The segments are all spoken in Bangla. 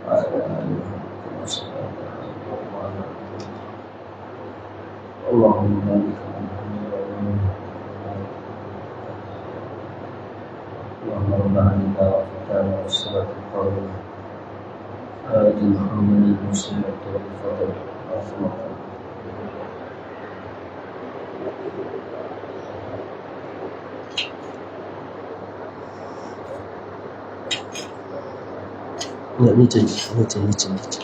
وعلى آله وصحبه وسلم. اللهم بارك على محمد اللهم رب عليك وفتانا والصلاة القائمة آت محمد المسلمة والفضل والرحمة. নিচে নিচে নিচে নিচে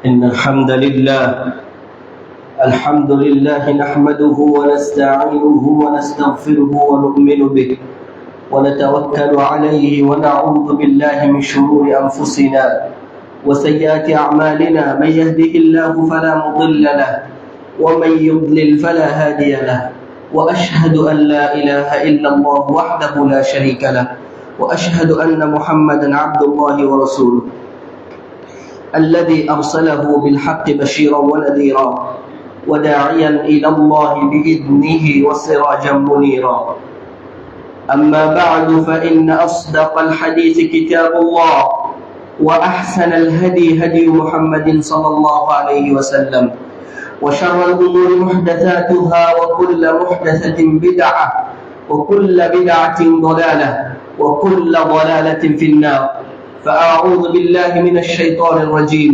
إن الحمد لله نحمده ونستعينه ونستغفره ونؤمن به ونتوكل عليه ونعوذ بالله من شرور أنفسنا وسيئات أعمالنا. من يهده الله فلا مضل له ومن يضلل فلا هادي له. وأشهد أن لا إله إلا الله وحده لا شريك له وأشهد أن محمدا عبد الله ورسوله الذي أرسله بالحق بشيرا ونذيرا وداعيا إلى الله بإذنه وسراجا منيرا. أما بعد فإن أصدق الحديث كتاب الله وأحسن الهدي هدي محمد صلى الله عليه وسلم وشر الأمور محدثاتها وكل محدثة بدعة وكل بدعة ضلالة وكل ضلالة في النار. فأعوذ بالله من الشيطان الرجيم.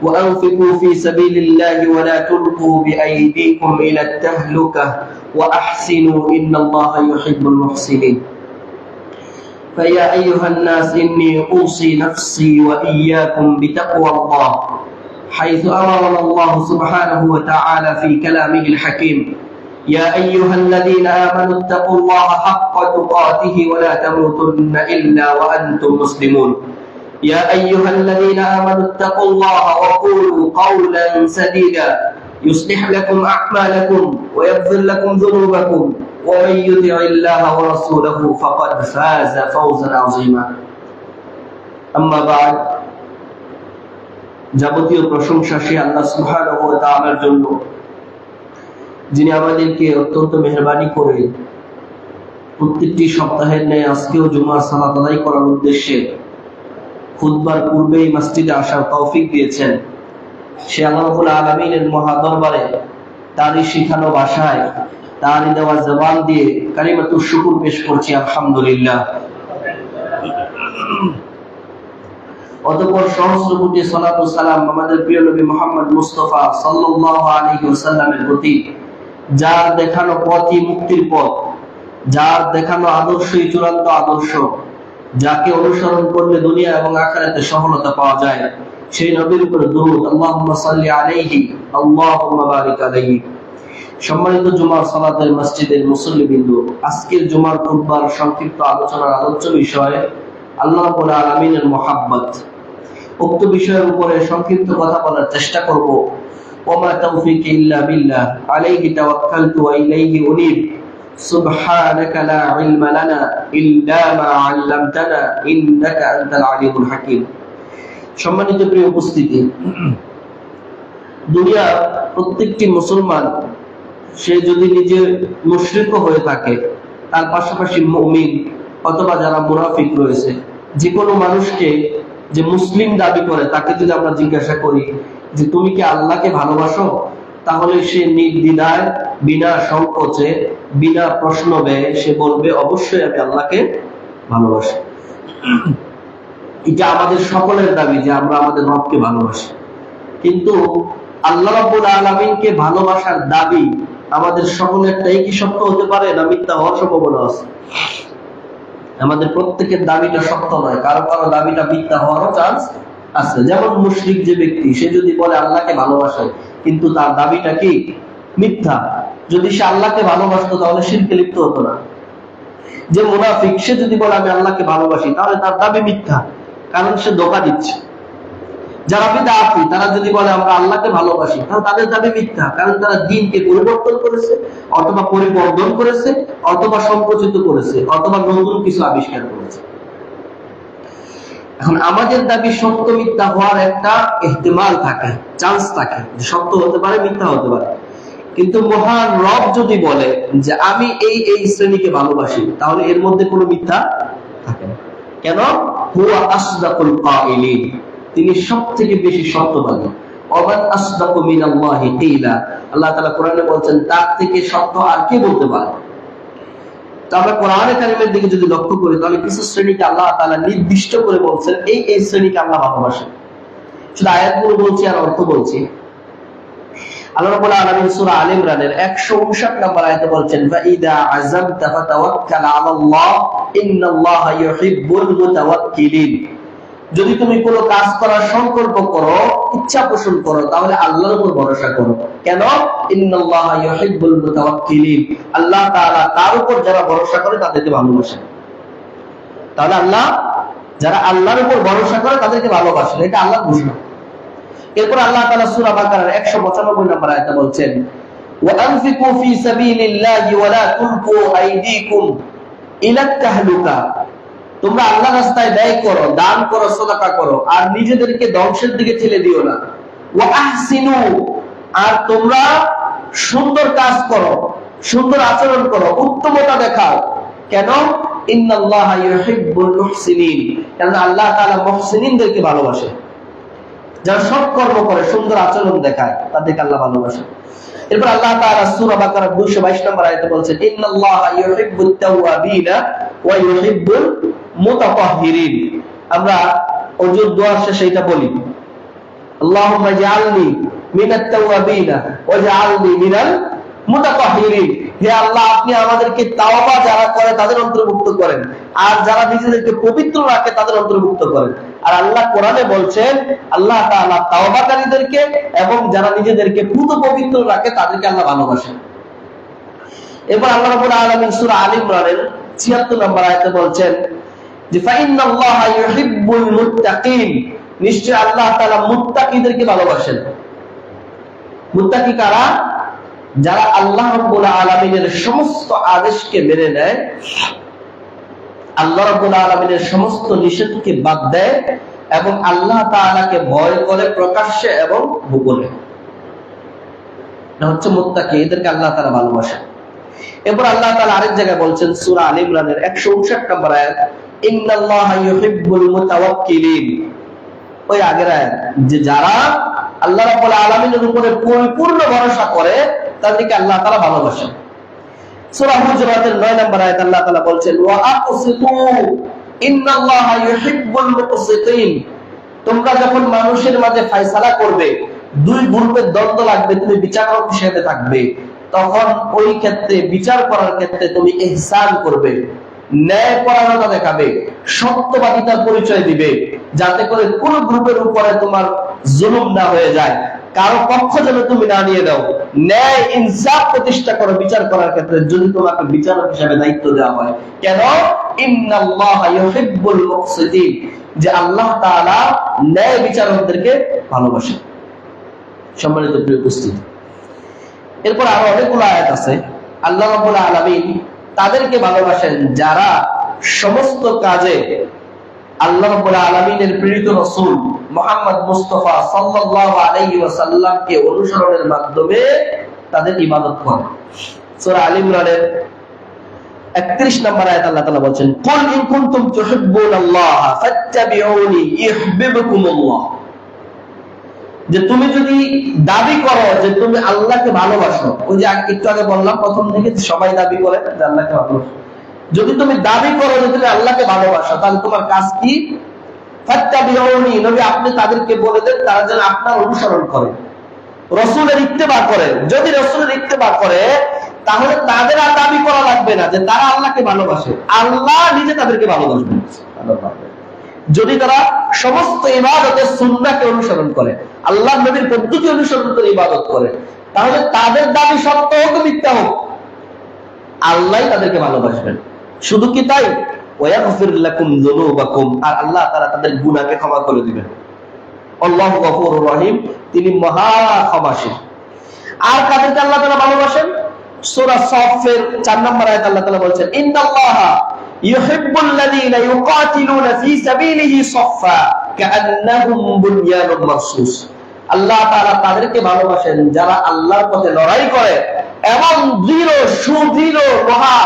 وأنفقوا في سبيل الله ولا تلقوا بأيديكم إلى التهلكة وأحسنوا إن الله يحب المحسنين. فيا أيها الناس إني أوصي نفسي وإياكم بتقوى الله حيث أمرنا الله سبحانه وتعالى في كلامه الحكيم. يا أيها الذين آمنوا اتقوا الله حق تقاته ولا تموتن إلا وأنتم مسلمون. يا أيها الذين آمنوا اتقوا الله وقولوا قولا سديدا يصلح لكم أعمالكم ويغفر لكم ذنوبكم ومن يطع الله ورسوله فقد فاز فوزا عظيما. أما بعد. যাবতীয় প্রশংসা সে আল্লাহ সুবহানাহু ওয়া তাআলার জন্য, যিনি আমাদেরকে অত্যন্ত মেহেরবানি করে প্রত্যেকটি সপ্তাহের ন্যায় আজকেও জুমার সালাত আদায় করার উদ্দেশ্যে খুতবার পূর্বেই মসজিদে আসার তৌফিক দিয়েছেন। সে আল্লাহ রাব্বুল আলামিনের মহা দরবারে তারই শিখানো ভাষায় তারই দেওয়া জবান দিয়ে কালিমাতুশ শুকর পেশ করছি, আলহামদুলিল্লাহ। অতঃপর সহস্র কোটি সালাত ও সালাম আমাদের প্রিয় নবী মুহাম্মদ মুস্তাফা সাল্লাল্লাহু আলাইহি ওয়াসাল্লামের প্রতি, যার দেখানো পথই মুক্তির পথ, যার দেখানো আদর্শই চূড়ান্ত আদর্শ, যাকে অনুসরণ করলে দুনিয়া এবং আখিরাতে সফলতা পাওয়া যায়, সেই নবীর উপর দরুদ, আল্লাহুম্মা সাল্লি আলাইহি আল্লাহুম্মা বারিক আলাইহি। সম্মানিত জুমার সালাতের মসজিদের মুসল্লিবৃন্দ, আজকের জুমার খুতবার সংক্ষিপ্ত আলোচনার আলোচ্য বিষয় আল্লাহ রাব্বুল আলামিনের মুহাব্বত। উক্ত বিষয়ের উপরে সংক্ষিপ্ত কথা বলার চেষ্টা করব। ওমা তাওফীকি ইল্লা বিল্লাহ আলাইহি তাওয়াক্কালতু ওয়া ইলাইহি উনীব সুবহানাকা লা ইলমা লানা ইল্লা মা আল্লামতানা ইন্নাকা আনতাল আলিমুল হাকীম। সম্মানিত প্রিয় উপস্থিতি, দুনিয়া প্রত্যেকটি মুসলমান, সে যদি নিজে মুশরিক হয়ে থাকে, তার পাশাপাশি মুমিন অথবা যারা মুনাফিক রয়েছে, যে কোনো মানুষকে যে মুসলিম দাবি করে তাকে যদি আমরা জিজ্ঞাসা করি যে তুমি কি আল্লাহকে ভালোবাসো, তাহলে সে নির্দ্বিধায়, বিনা সংকোচে, বিনা প্রশ্ন ব্যয়ে সে বলবে অবশ্যই আমি আল্লাহকে ভালোবাসি। এটা আমাদের সকলের দাবি যে আমরা আমাদের রবকে ভালোবাসি। কিন্তু আল্লাহ রাব্বুল আলামিনকে ভালোবাসার দাবি আমাদের সকলেরটাই কি সত্য হতে পারে, না মিথ্যা হওয়ার সম্ভাবনা আছে? আমাদের প্রত্যেকের দাবিটা সত্য নয়, কারো কারো দাবিটা মিথ্যা হওয়ারও চান্স আছে। যেমন মুশরিক যে ব্যক্তি, সে যদি বলে আল্লাহকে ভালোবাসে কিন্তু তার দাবিটা কি মিথ্যা, যদি সে আল্লাহকে ভালোবাসতো তাহলে শিরকে লিপ্ত হতো না। যে মুনাফিক, সে যদি বলে আমি আল্লাহকে ভালোবাসি, তাহলে তার দাবি মিথ্যা, কারণ সে ধোঁকা দিচ্ছে। যারা বিদআতি, তারা যদি বলে আমরা আল্লাহকে ভালোবাসি, তাহলে তাদের দাবি মিথ্যা, কারণ তারা দ্বীনকে পরিবর্তন করেছে, অথবা পরিবর্ধন করেছে, অথবা সংকুচিত করেছে, অথবা নতুন কিছু আবিষ্কার করেছে। এখন আমাদের দাবি সত্য মিথ্যা হওয়ার একটা ইহতিমাল থাকে, চান্স থাকে, সত্য হতে পারে, মিথ্যা হতে পারে। কিন্তু মহান রব যদি বলে যে আমি এই এই শ্রেণীকে ভালোবাসি, তাহলে এর মধ্যে কোনো মিথ্যা থাকে না। কেন? হুয়া আসদাকুল কাইলিন, তিনি সবথেকে বেশি সত্যবাদী। ওমান আসদাকু মিনাল্লাহি কিলা, আল্লাহ তাআলা কোরআনে বলছেন তার থেকে সত্য আর কে বলতে পারে। তো আমরা কোরআনে কারিমের দিকে যদি লক্ষ্য করি, তাহলে কিছু শ্রেণীকে আল্লাহ তাআলা নির্দিষ্ট করে বলছেন এই এই শ্রেণীকে আল্লাহ ভালোবাসেন। শুধু আয়াতগুলো বলছি আর অর্থ বলছি। আল্লাহ রাব্বুল আলামিন সূরা আলে ইমরানের 159 নম্বর আয়াতে বলছেন ফাইদা আযামতা ফাতাওয়াক্কাল আলাল্লাহ ইন্নাল্লাহা ইউহিব্বুল মুতাওয়াক্কিলিন, যদি তুমি কোনো কাজ করার সংকল্প করো, ইচ্ছা পোষণ করো, তাহলে আল্লাহর উপর ভরসা করো। কেন? ইন্নাল্লাহা ইউহিব্বুল মুতাওয়াক্কিলিন, আল্লাহ তাআলা তার উপর যারা ভরসা করে তাদেরকে ভালোবাসেন। তাহলে আল্লাহ যারা আল্লাহর উপর ভরসা করে তাদেরকে ভালোবাসেন, এটা আল্লাহর ঘোষণা। এরপর আল্লাহ তাআলা সূরা বাকারার 195 নম্বর আয়াতে বলছেন ওয়া আনফিকু ফি সাবিলিল্লাহি ওয়া লা তুলকু আইদিকুম ইলা তাহলুকা, তোমরা আল্লাহর রাস্তায় ব্যয় করো, দান করো, সাদাকা করো, আর নিজেদেরকে ধ্বংসের দিকে ঠেলে দিও না। ওয়া আহসিনু, আর তোমরা সুন্দর কাজ করো, সুন্দর আচরণ করো, উত্তমতা দেখাও। কেন? ইন্নাল্লাহা ইউহিব্বুল মুহসিনিন, কারণ আল্লাহ তাআলা মুহসিনিনদেরকে ভালোবাসে। যারা সৎ কর্ম করে, সুন্দর আচরণ দেখায়, তাদেরকে আল্লাহ ভালোবাসে। এরপর আল্লাহ তাআলা সূরা বাকারার 222 নম্বর আয়াতে বলছেন ইন্নাল্লাহা ইউহিব্বুত তাওয়াবিনা ওয়া ইউহিব্বুল মুতাতাহহিরিন। আমরা ওযুর দোয়ার শেষে এটা বলি, আল্লাহুম্মা জাআলনি মিনাত তাওয়াবিনা ওয়া জাআলনি মিনাল মুতাতাহহিরিন, হে আল্লাহ আপনি আমাদেরকে তাওবা যারা করে তাদের অন্তর্ভুক্ত করেন, আর যারা নিজেদেরকে পবিত্র রাখে তাদের অন্তর্ভুক্ত করেন। আর আল্লাহ কোরআনে বলছেন আল্লাহ তাআলা তাওবাকারীদেরকে এবং যারা নিজেদেরকে পুত পবিত্র রাখে তাদেরকে আল্লাহ ভালোবাসেন। এরপর আল্লাহ রাব্বুল আলামিন সূরা আলে ইমরানের 76 নম্বর আয়াতে বলছেন যে ফাইন্নাল্লাহা ইউহিব্বুল মুত্তাকিন, নিশ্চয় আল্লাহ তাআলা মুত্তাকিদেরকে ভালোবাসেন। মুত্তাকি কারা? যারা আল্লাহ রাব্বুল আলামিনের সমস্ত আদেশকে মেনে নেয়, আল্লাহ রাব্বুল আলামিনের সমস্ত নিষেধকে বাদ দেয় এবং আল্লাহ তাআলাকে ভয় করে প্রকাশ্যে এবং গোপনে, এটা হচ্ছে মুত্তাকি, এদেরকে আল্লাহ তাআলা ভালোবাসেন। এরপর আল্লাহ তাআলা আরেক জায়গায় বলছেন সূরা আলে ইমরানের 159 নম্বর আয়াত ইন্নাল্লাহা ইউহিব্বুল মুতাওয়াক্কিলিন, ওই আগের আয়াত, যে যারা আল্লাহ রাব্বুল আলামিনের উপরে পরিপূর্ণ ভরসা করে তাদেরকে আল্লাহ তাআলা ভালোবাসেন। সূরা হুজুরাতের 9 নম্বর আয়াত আল্লাহ তাআলা বলছেন ওয়া আকসিতু ইন্নাল্লাহা ইউহিব্বুল মুকসিতিন, তোমরা যখন মানুষের মাঝে ফয়সালা করবে, দুই গ্রুপের দ্বন্দ্ব লাগবে, তুমি বিচারক হিসেবে থাকবে, তখন ওই ক্ষেত্রে বিচার করার ক্ষেত্রে তুমি ইহসান করবে, ন্যায়পরায়ণতা দেখাবে, সত্যবাদিতার পরিচয় দিবে, যাতে করে কোন গ্রুপের উপরে তোমার জুলুম না হয়ে যায়, কারো পক্ষ যেন তুমি না নিয়ে দাও, ন্যায় ইনসাফ প্রতিষ্ঠা করো বিচার করার ক্ষেত্রে, যদি তোমাকে বিচারক হিসেবে দায়িত্ব দেওয়া হয়। কেন? ইন্নাল্লাহা ইউহিব্বুল মুকসিতিন, যে আল্লাহ তাআলা ন্যায় বিচারকদেরকে ভালোবাসেন। সম্মানিত প্রিয় উপস্থিতি, এরপর আরো অনেকগুলো আয়াত আছে। আল্লাহ রাব্বুল আলামিন তাদেরকে ভালোবাসেন যারা সমস্ত কাজে আল্লাহ রাব্বুল আলামিনের প্রেরিত রাসূল মুহাম্মদ মুস্তাফা সাল্লাল্লাহু আলাইহি ওয়াসাল্লামকে অনুসরণের মাধ্যমে তাদের ইবাদত করে। সূরা আলে ইমরানের 31 নম্বর আয়াত আল্লাহ তাআলা বলেন কুল ইন কুনতুম তুহিব্বুনাল্লাহ ফাত্তাবিউনি ইউহিব্বুকুমুল্লাহ, যে তুমি যদি দাবি করো যে তুমি আল্লাহকে ভালোবাসো, ওই যে একটু আগে বললাম প্রথম থেকে সবাই দাবি করে যে আল্লাহকে ভালোবাসো, যদি তুমি দাবি করো যে তুমি আল্লাহকে ভালোবাসো, তাহলে তোমার কাজ কি? ফাত্তাবিউনি, নবী আপনি তাদেরকে বলে দেন তারা যেন আপনার অনুসরণ করে, রাসূলের ইত্তেবা করে। যদি রাসূলের ইত্তেবা করে তাহলে তাদের আর দাবি করা লাগবে না যে তারা আল্লাহকে ভালোবাসে, আল্লাহ নিজে তাদেরকে ভালোবাসবেন। যদি তারা সমস্ত ইবাদতের সুন্নাহকে অনুসরণ করে, আল্লাহর নবীর পদ্ধতি অনুসরণ করে ইবাদত করে, তাহলে তাদের দাবি সত্য হোক মিথ্যা হোক, আল্লাহই তাদেরকে ভালোবাসবেন। শুধু কি তাই? ওয়াগফির লাকুম যুনুবাকুম, আর আল্লাহ তাআলা তাদের গুনাহকে ক্ষমা করে দিবেন। আল্লাহু গফুরুর রহিম, তিনি মহা ক্ষমাশীল। আর কাদেরকে আল্লাহ তাআলা ভালোবাসেন? সূরা সাফের 4 নম্বর আয়াত আল্লাহ তাআলা বলেন ইন্নাল্লাহা ইউহিব্বুল লাযীনা ইউকাতিলুনা ফী সাবিলিহি সাফফা কাআন্নাহুম বুনয়ানুম মারসুস, আল্লাহ তাআলা তাদেরকে ভালোবাসেন যারা আল্লাহর পথে লড়াই করে এবং দৃঢ় সুদৃঢ় মহা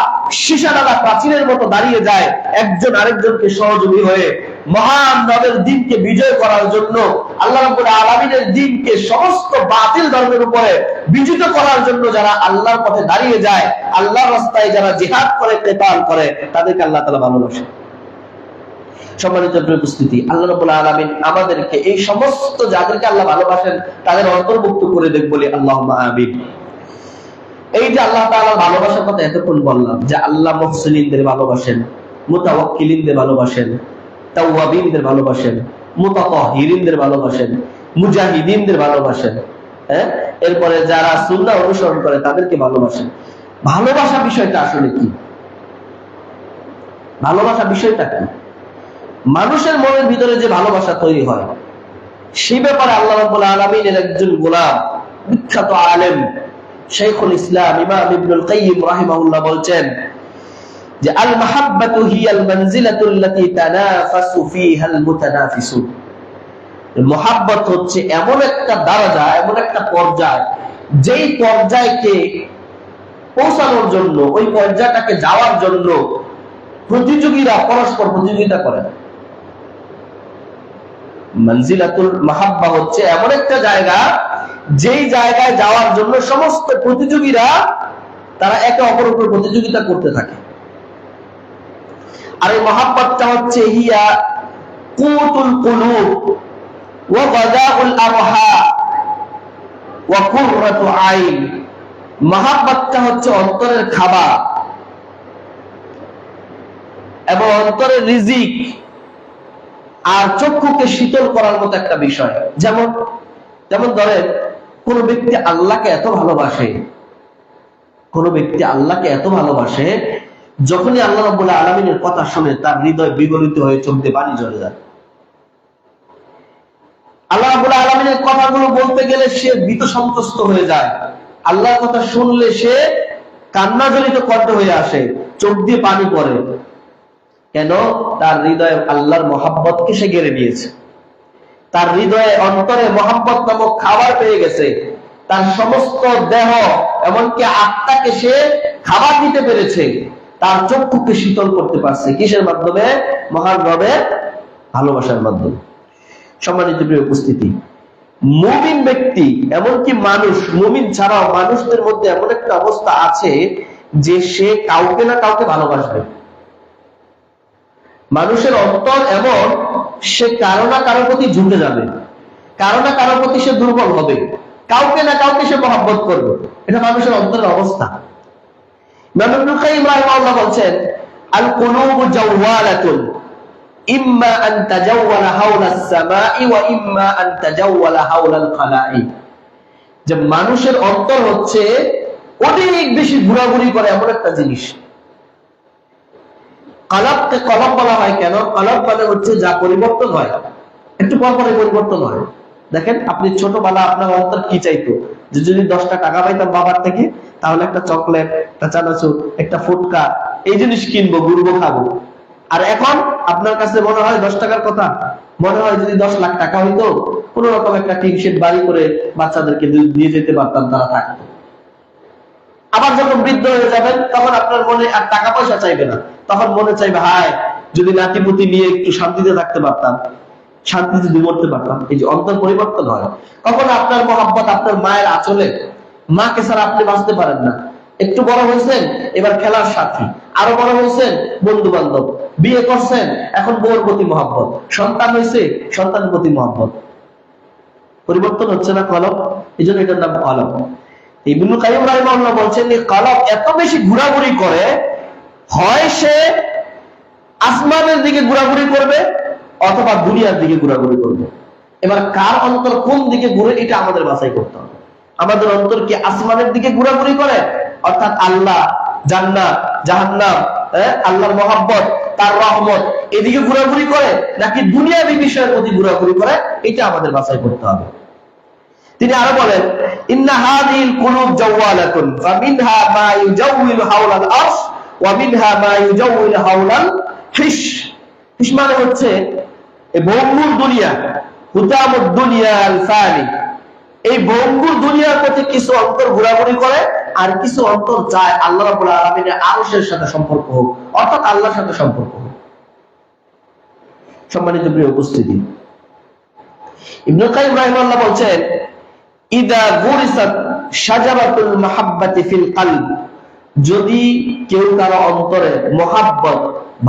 সীসাডালা প্রাচীরের মতো দাঁড়িয়ে যায় একজন আরেকজনকে সহযোগী হয়ে মহান রবের দ্বীনকে বিজয় করার জন্য, আল্লাহ রাব্বুল আলামিনের দ্বীনকে সমস্ত বাতিল ধর্মের উপরে বিজিত করার জন্য যারা আল্লাহর পথে দাঁড়িয়ে যায়, আল্লাহর রাস্তায় যারা জিহাদ করে, কিতাল করে, তাদেরকে আল্লাহ তাআলা ভালোবাসেন। সম্মানিত উপস্থিতি, আল্লাহ রাব্বুল আলামিন আমাদেরকে এই সমস্ত যাদেরকে আল্লাহ ভালোবাসেন তাদের অন্তর্ভুক্ত করে দেখ বলে আল্লাহুম্মা আমিন। এই যে আল্লাহ তাআলার ভালোবাসার কথা এতক্ষণ বললাম, যে আল্লাহ মুহসিনিনদের ভালোবাসেন, মুতাওয়াক্কিলিনদের ভালোবাসেন, তাওয়াবিনদের ভালোবাসেন, মুতাতাহহিরিনদের ভালোবাসেন, মুজাহিদিনদের ভালোবাসেন, হ্যাঁ, এরপরে যারা সুন্নাহ অনুসরণ করে তাদেরকে ভালোবাসেন। ভালোবাসা বিষয়টা আসলে কি? ভালোবাসা বিষয়টা কি? মানুষের মনের ভিতরে যে ভালোবাসা তৈরি হয় সেই ব্যাপারে আল্লাহ রাব্বুল আলামিনের একজন গোলাম, বিখ্যাত আলেম শাইখুল ইসলাম ইমাম ইবনুল কাইয়্যিম রাহিমাহুল্লাহ বলছেন যে আল মাহাব্বাতু হিয়াল মানজিলাতুল্লাতী তানাফাসু ফিহাল মুতানাফিসুন। মহাব্বত হচ্ছে এমন একটা দরজা, এমন একটা পর্যায়, যেই পর্যায়কে পৌঁছানোর জন্য, ওই পর্যায়টাকে যাওয়ার জন্য প্রতিযোগীরা পরস্পর প্রতিযোগিতা করে। মনজিলাতুল মাহাব্বা হচ্ছে এমন একটা জায়গা, যেই জায়গায় যাওয়ার জন্য সমস্ত প্রতিযোগীরা তারা একে অপরের উপর প্রতিযোগিতা করতে থাকে। আর এই মহাব্বতটা হচ্ছে হিয়া কুতুল কুলুব ওয়া গাদাউল আরহা ওয়া কুররাতু আইন। মহাব্বতটা হচ্ছে অন্তরের খাবার এবং অন্তরের রিজিক আর চক্ষুকে শীতল করার মতো একটা বিষয়। যেমন ধরেন কোন ব্যক্তি আল্লাহকে এত ভালোবাসে, কোন ব্যক্তি আল্লাহকে এত ভালোবাসে, যখনই আল্লাহ রাব্বুল আলামিনের কথা শুনে তার হৃদয় বিগলিত হয়ে চোখ দিয়ে পানি ঝরে যায়। আল্লাহ রাব্বুল আলামিনের কথাগুলো বলতে গেলে সে ভীত সন্ত্রস্ত হয়ে যায়, আল্লাহর কথা শুনলে সে কান্নাজড়িত কণ্ঠ হয়ে আসে, চোখ দিয়ে পানি পড়ে। কেন? তার হৃদয়ে আল্লাহর মহাব্বতকে সে গেড়ে নিয়েছে, তার হৃদয়ে অন্তরে মহাব্বত নামক খাবার পেয়ে গেছে, তার সমস্ত দেহ এমনকি আত্মাকে সে খাবার দিতে পেরেছে, তার চক্ষুকে শীতল করতে পারছে। কিসের মাধ্যমে? মহান রবের ভালোবাসার মাধ্যমে। সম্মানিত প্রিয় উপস্থিতি, মুমিন ব্যক্তি এমনকি মানুষ, মুমিন ছাড়াও মানুষদের মধ্যে এমন একটা অবস্থা আছে যে সে কাউকে না কাউকে ভালোবাসবে। মানুষের অন্তর এমন, সে কারো না কারো প্রতি ঝুঁকে যাবে, কারো না কারো প্রতি সে দুর্বল হবে, কাউকে না কাউকে সে মহব্বত করবে। এটা মানুষের অন্তরের অবস্থা। ইমাম ইবনুল কাইয়্যিম রাহিমাহুল্লাহ বলছেন আল কুলুবু জাওয়ালাতুন ইম্মা আন তাজাওয়ালা হাওলাস সামাই ওয়া ইম্মা আন তাজাওয়ালা হাওলাল খালাই। যে মানুষের অন্তর হচ্ছে অনেক বেশি ঘোরাঘুরি করে এমন একটা জিনিস। কলবকে কলব বলা হয় কেন? কলব মানে হচ্ছে যা পরিবর্তন হয়, একটু পর পরে পরিবর্তন হয়। দেখেন, আপনি ছোটবেলা আপনার অন্তর কি চাইতো? যে যদি 10টা টাকা পাইতাম বাবার থেকে, তাহলে একটা চকলেট, একটা চানাচুর, একটা ফুটকা, এই জিনিস কিনবো, ঘুরবো, খাবো। আর এখন আপনার কাছে মনে হয় 10 টাকার কথা, মনে হয় যদি 10 লাখ টাকা হইতো, কোন রকম একটা টিন শেড বাড়ি করে বাচ্চাদেরকে দিয়ে যেতে পারতাম, তারা থাকতো। আবার যখন বৃদ্ধ হয়ে যাবেন তখন আপনার মনে আর টাকা পয়সা চাইবে না, তখন মনে চাইবে হায় যদি নাতিপুতি নিয়ে একটু শান্তিতে থাকতে পারতাম, শান্তিতে মরতে পারতাম। এই যে অন্তর পরিবর্তন হয়। কখনো আপনার মহব্বত আপনার মায়ের আঁচলে, মাকে ছাড়া আপনি বাঁচতে পারেন না। একটু বড় হয়েছেন, এবার খেলার সাথী, আরো বড় হয়েছেন, বন্ধু বান্ধব, বিয়ে করছেন, এখন বউর প্রতি মহব্বত, সন্তান হয়েছে, সন্তানের প্রতি মহব্বত। পরিবর্তন হচ্ছে না কলব? এই জন্য এটার নাম কলব। ইবনুল কাইয়্যিম রাহিমাহুল্লাহ বলছেন এই কলব এত বেশি ঘোরাঘুরি করে, হয় সে আসমানের দিকে ঘোরাঘুরি করবে অথবা দুনিয়ার দিকে ঘোরাঘুরি করবে। এবার কার অন্তর কোন দিকে ঘুরে, এটা আমাদের বাছাই করতে হবে। আমাদের অন্তর কি আসমানের দিকে ঘোরাঘুরি করে, অর্থাৎ আল্লাহ, জান্নাত, জাহান্নাম, আল্লাহর মহব্বত, তার রহমত, এদিকে ঘোরাঘুরি করে, নাকি দুনিয়াবী বিষয়ের প্রতি ঘোরাঘুরি করে? এটা আমাদের বাছাই করতে হবে। তিনি আরো বলেন ইন্না হাযিল কুলুব জাওয়ালাতুন ফামিনহা মা ইউজাউইলু হাওলাল আরশ ওয়া মিনহা মা ইউজাউইলু হাওলাল হিশ। হিশ মানে হচ্ছে এই ভঙ্গুর দুনিয়া, হুতামুদ দুনিয়া আল ফানি, এই ভঙ্গুর দুনিয়ার প্রতি কিছু অন্তর ঘোরাঘুরি করে, আর কিছু অন্তর চায় আল্লাহ রাব্বুল আলামিনের আরশের সাথে সম্পর্ক হোক, অর্থাৎ আল্লাহর সাথে সম্পর্ক হোক। সম্মানিত প্রিয় উপস্থিতি, ইবনে কাইয়িম রাহিমাহুল্লাহ বলছেন, ইদা গুরিসাত শাজারাতুল মাহাব্বাতি ফিল কলব, যদি কেউ কারো অন্তরে মহাব্বত,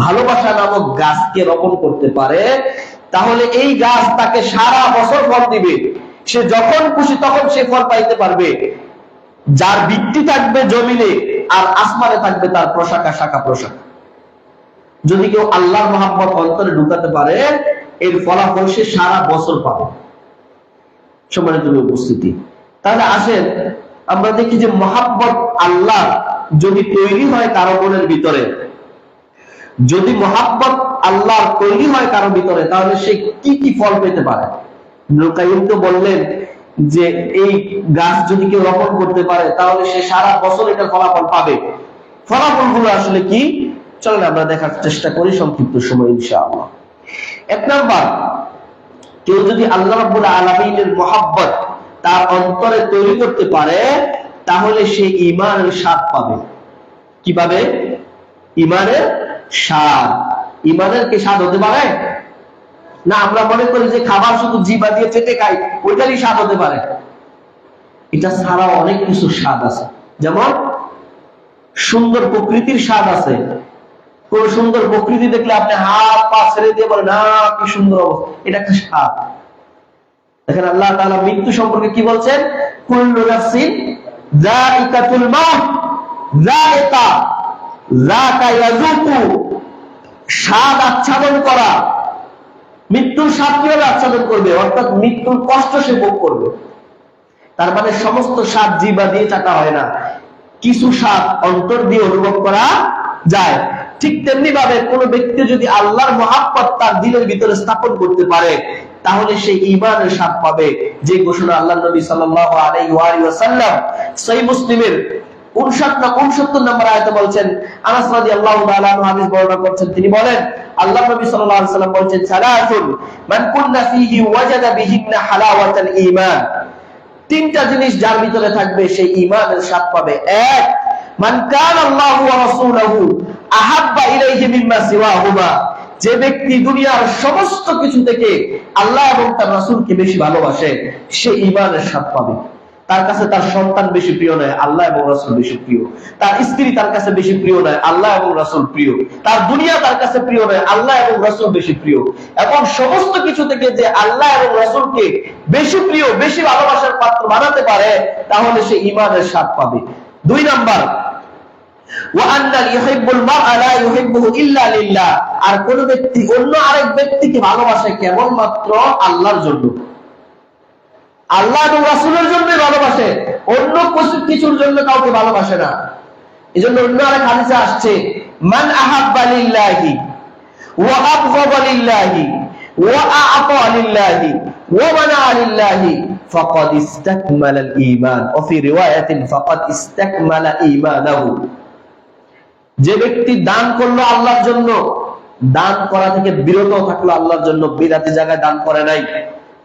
ভালোবাসা নামক গাছকে রোপণ করতে পারে, তাহলে এই গাছ তাকে সারা বছর ফল দিবে। সে যখন খুশি তখন সে ফল পাইতে পারবে। যার বৃত্তি থাকবে জমিনে, আর আসমানে থাকবে তার প্রশাখা, শাখা প্রশাখা। যদি কেউ আল্লাহর মহাব্বত অন্তরে ঢুকাতে পারে, এর ফলাফল সে সারা বছর পাবে। সম্মানিত উপস্থিতি, তাহলে আসেন আমরা দেখি যে মহাব্বত আল্লাহ যদি তৈরি হয় কারো মনের ভিতরে, যদি মহাব্বত আল্লাহ তৈরি হয় কারো ভিতরে, তাহলে সে কি কি ফল পেতে পারে। ইবনে কাইয়িম তো বললেন যে এই গাছ যদি কেউ রোপণ করতে পারে, তাহলে সে সারা বছর এটার ফলাফল পাবে। ফলাফলগুলো আসলে কি, চলেন আমরা দেখার চেষ্টা করি সংক্ষিপ্ত সময় ইনশাআল্লাহ। এক নাম্বার, কেউ যদি আল্লাহ রাব্বুল আলামিনের মহাব্বত তার অন্তরে তৈরি করতে পারে, তাহলে সে ঈমানের স্বাদ পাবে। কি পাবে? ঈমানের স্বাদ। ঈমানের কি স্বাদ হতে পারে? না, আমরা মনে করি যে খাবার শুধু জিহ্বা দিয়ে চেটে খাই, ওইটারই স্বাদ হতে পারে। এটা ছাড়াও অনেক কিছু স্বাদ আছে। যেমন সুন্দর প্রকৃতির স্বাদ আছে। কোন সুন্দর প্রকৃতি দেখলে আপনি হাত পা ছেড়ে দিয়ে বলেন, না কি সুন্দর অবস্থা, এটা একটা স্বাদ। দেখেন আল্লাহ তাআলা মৃত্যু সম্পর্কে কি বলছেন, কুল্লু নাফসিন যায়িকাতুল মাউত, যায়িকা যাকা ইয়াযুকু, স্বাদ আচ্ছাদন করা। মৃত্যুর স্বাদ কিভাবে আচ্ছাদন করবে, অর্থাৎ মৃত্যুর কষ্ট সে ভোগ করবে। তার মানে সমস্ত স্বাদ জিহ্বা দিয়ে চাকা হয় না, কিছু স্বাদ অন্তর দিয়ে অনুভব করা যায়। ঠিক তেমনি ভাবে কোন ব্যক্তি যদি আল্লাহর মহাব্বত তার দিলের ভিতরে স্থাপন করতে পারে, তাহলে সে ঈমানের স্বাদ পাবে। যে ঘোষণা আল্লাহর নবী সাল্লাল্লাহু আলাইহি ওয়াসাল্লাম সহিহ মুসলিমের 59 নম্বর আয়াতে বলছেন, আনাস রাদিয়াল্লাহু তাআলা আনহু হাদিস বর্ণনা করছেন, তিনি বলেন আল্লাহর নবী সাল্লাল্লাহু আলাইহি ওয়াসাল্লাম বলেন, সালাতুন মান কুননা ফীহি ওয়াজাদা বিহিন্না হালাওয়াতাল ঈমান। তিনটা জিনিস যার ভিতরে থাকবে সে ঈমানের স্বাদ পাবে। এক, মান কানা আল্লাহু ওয়া রাসূলুহু আহাব্বা ইলাইহি মিম্মা সিওয়াহুমা, যে ব্যক্তি দুনিয়ার সমস্ত কিছু থেকে আল্লাহ এবং তার রাসূলকে বেশি ভালোবাসে, সে ঈমানের স্বাদ পাবে। তার কাছে তার সন্তান বেশি প্রিয় নয়, আল্লাহ এবং রাসূল বেশি প্রিয়। তার স্ত্রী তার কাছে বেশি প্রিয় নয়, আল্লাহ এবং রাসূল প্রিয়। তার দুনিয়া তার কাছে প্রিয় নয়, আল্লাহ এবং রাসূল বেশি প্রিয়। এবং সমস্ত কিছু থেকে যে আল্লাহ এবং রাসূলকে বেশি প্রিয়, বেশি ভালোবাসার পাত্র বানাতে পারে, তাহলে সে ঈমানের স্বাদ পাবে। দুই নাম্বার, ওয়া আন্না ইউহিব্বুল মারআ লা ইউহিব্বুহু ইল্লা লিল্লাহ, আর কোন ব্যক্তি অন্য আরেক ব্যক্তিকে ভালোবাসে কেবলমাত্র আল্লাহর জন্য, আল্লাহ এবং রাসূলের জন্য ভালোবাসে, অন্য কিছুর জন্য কাউকে ভালোবাসে না। এজন্য অন্য আরেক হাদিসে আসছে, মান আহাব্বা লিল্লাহি ওয়া আবগাদা লিল্লাহি ওয়া আ'তা লিল্লাহি ওয়া মানা লিল্লাহি ফাকাদ ইসতাকমালাল ঈমান, ওয়া ফি রিওয়ায়াতিন ফাকাদ ইসতাকমালা ঈমানাহু। যে ব্যক্তি দান করলো আল্লাহর জন্য, দান করা থেকে বিরত থাকলো আল্লাহর জন্য, বিরাতি জায়গায় দান করে নাই,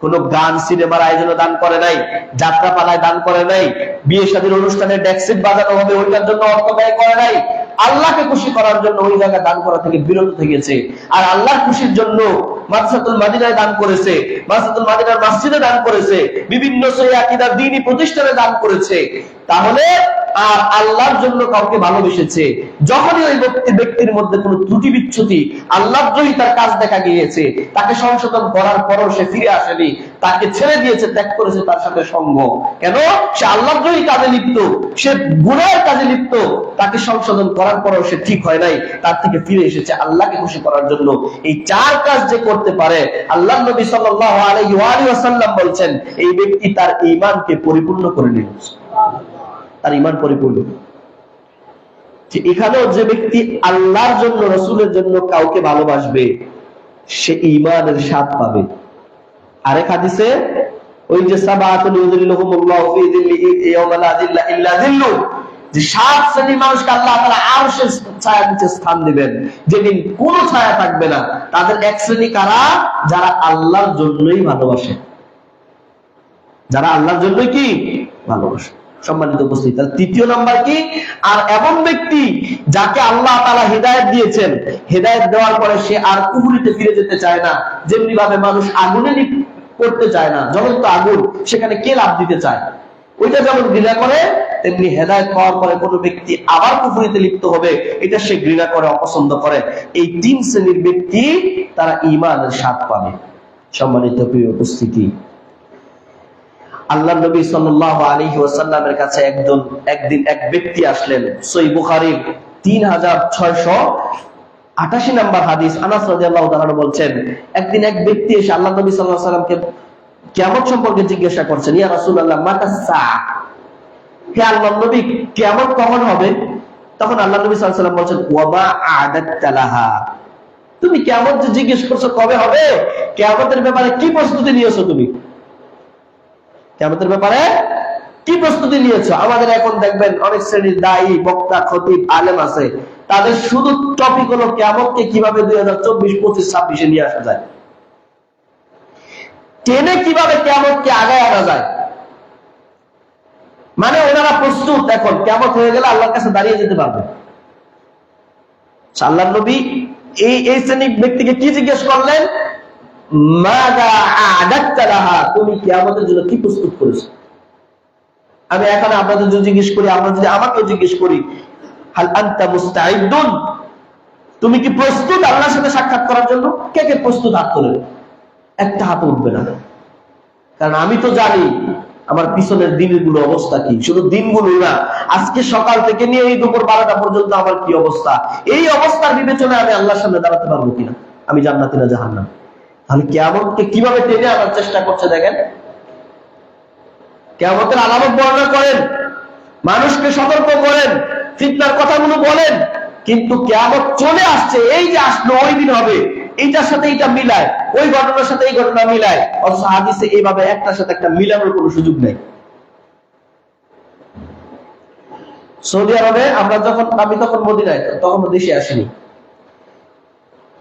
কোন গান সিনেমার আয়োজনে দান করে নাই, যাত্রা পালায় দান করে নাই, বিয়ে শাদীর অনুষ্ঠানে ডেক্সিট বাজানো হবে ওইটার জন্য অর্থ ব্যয় করে নাই, আল্লাহকে খুশি করার জন্য ওই জায়গায় দান করা থেকে বিরত থেকেছে। আর আল্লাহর খুশির জন্য মাদ্রাসাতুল মাদিনায় দান করেছে, মাদ্রাসাতুল মাদিনার মসজিদে দান করেছে, বিভিন্ন সহিহ আকীদার দ্বীনি প্রতিষ্ঠানে দান করেছে, তাহলে আর আল্লাহর জন্য কাউকে ভালোবেসেছে। যখনই ওই ব্যক্তির মধ্যে কোনো ত্রুটি বিচ্যুতি, আল্লাহদ্রোহী তার কাজ দেখা গিয়েছে, তাকে সংশোধন করার পরও সে ফিরে আসেনি, তাকে ছেড়ে দিয়েছে, ত্যাগ করেছে তার সাথে সঙ্গ, কেন? সে আল্লাহদ্রোহী কাজে লিপ্ত, সে গুনাহের কাজে লিপ্ত, তাকে সংশোধন করার পরও সে ঠিক হয় নাই, তার থেকে ফিরে এসেছে আল্লাহকে খুশি করার জন্য। এই চার কাজ যে করতে পারে, আল্লাহর নবী সাল্লাল্লাহু আলাইহি ওয়াসাল্লাম বলছেন, এই ব্যক্তি তার ঈমানকে পরিপূর্ণ করে নিল, তার ঈমান পরিপূর্ণ। যে এখানেও যে ব্যক্তি আল্লাহর জন্য, রাসূলের জন্য কাউকে ভালোবাসবে, সে ঈমানের স্বাদ পাবে। আরেক হাদিসে ওই যে সাবাতুল ইউযিল্লুহুমুল্লাহু ফি যিল্লিহি ইয়াওমা লা যিল্লা ইল্লা যিল্লু, যে 7 শ্রেণীর মানুষকে আল্লাহ তাআলা আরশের ছায়ার নিচে স্থান দিবেন, যেদিন কোনো ছায়া থাকবে না। তাদের এক শ্রেণী কারা? যারা আল্লাহর জন্যই ভালোবাসে, যারা আল্লাহর জন্য কি ভালোবাসে। সম্মানিত উপস্থিতি, তার তৃতীয় নাম্বার কি, আর এমন ব্যক্তি যাকে আল্লাহ তাআলা হিদায়াত দিয়েছেন, হিদায়াত দেওয়ার পরে সে আর কুফরিতে ফিরে যেতে চায় না। যেমনি ভাবে মানুষ আগুনে করতে চায় না, জ্বলন্ত আগুন, সেখানে কে লাফ দিতে চায়, ওইটা যেমন ঘৃণা করে, তেমনি হেদায়েত পাওয়ার পরে কোনো ব্যক্তি আবার কুফরিতে লিপ্ত হবে, এটা সে ঘৃণা করে, অপছন্দ করে। এই তিন শ্রেণীর ব্যক্তি তারা ঈমানের স্বাদ পাবে। সম্মানিত প্রিয় উপস্থিতি, আল্লাহ নবী সাল্লাল্লাহু আলাইহি ওয়াসাল্লামের কাছে একদিন এক ব্যক্তি আসলেন। সহিহ বুখারীর 3688 নম্বর হাদিস, আনাস রাদিয়াল্লাহু তাআলা বলছেন, একদিন এক ব্যক্তি এসে আল্লাহ নবী সাল্লাল্লাহু আলাইহি ওয়াসাল্লামকে কিয়ামত সম্পর্কে জিজ্ঞাসা করছেন, ইয়া রাসূলুল্লাহ মাতাস সাআ, হে আল্লাহর নবী কিয়ামত কখন হবে? তখন আল্লাহ নবী সাল্লাল্লাহু আলাইহি ওয়াসাল্লাম বলছেন, ওয়া মা আ'দাততা লাহা, তুমি কিয়ামত যে জিজ্ঞেস করছো কবে হবে, কিয়ামতের ব্যাপারে কি প্রস্তুতি নিয়েছো? তুমি কিয়ামতের ব্যাপারে কি প্রস্তুতি নিয়েছো? আমাদের এখন দেখবেন অনেক শ্রেণীর দায়ী, বক্তা, খতিব, আলেম আছে, তাদের শুধু টপিক হলো কিয়ামতকে কিভাবে 2024, 25, 26 নিয়ে আসা যায়, টেনে কিভাবে কিয়ামতকে আগায় আনা যায়। মানে ওনারা প্রস্তুত, এখন কিয়ামত হয়ে গেলে আল্লাহর কাছে দাঁড়িয়ে যেতে পারবে। আল্লাহর নবী এই শ্রেণীর ব্যক্তিকে কি জিজ্ঞেস করলেন? মাযা আ'দাততা লাহা, তুমি কিয়ামতের জন্য কি প্রস্তুত করেছো? আমি এখন আপনাদের যদি জিজ্ঞেস করি, আমরা যদি আমাকে জিজ্ঞেস করি, হাল আনতা মুস্তাঈদুন, তুমি কি প্রস্তুত আল্লাহর সাথে সাক্ষাৎ করার জন্য? কে কে প্রস্তুত? হাত তোলেন। একটা হাত উঠবে না, কারণ আমি তো জানি আমার পিছনের দিনগুলো অবস্থা কি। শুধু দিনগুলো না, আজকে সকাল থেকে নিয়ে এই দুপুর 12টা পর্যন্ত আমার কি অবস্থা, এই অবস্থার বিবেচনায় আমি আল্লাহর সামনে দাঁড়াতে পারবো কিনা, আমি জান্নাতি না জাহান্নাম। তাহলে কিয়ামতকে কিভাবে টেনে আনার চেষ্টা করছে দেখেন। কিয়ামতের আলামত বর্ণনা করেন, মানুষকে সতর্ক করেন, ফিতনার কথাগুলো বলেন, কিন্তু কিয়ামত চলে আসছে, এই যে আসলো ওই দিন হবে, এইটার সাথে এইটা মিলায়, ওই ঘটনার সাথে এই ঘটনা মিলায়, অথচ হাদিসে এইভাবে একটার সাথে একটা মিলানোর কোনো সুযোগ নেই। সৌদি আরবে আমি তখন মদিনায়, তখন দেশে আসিনি।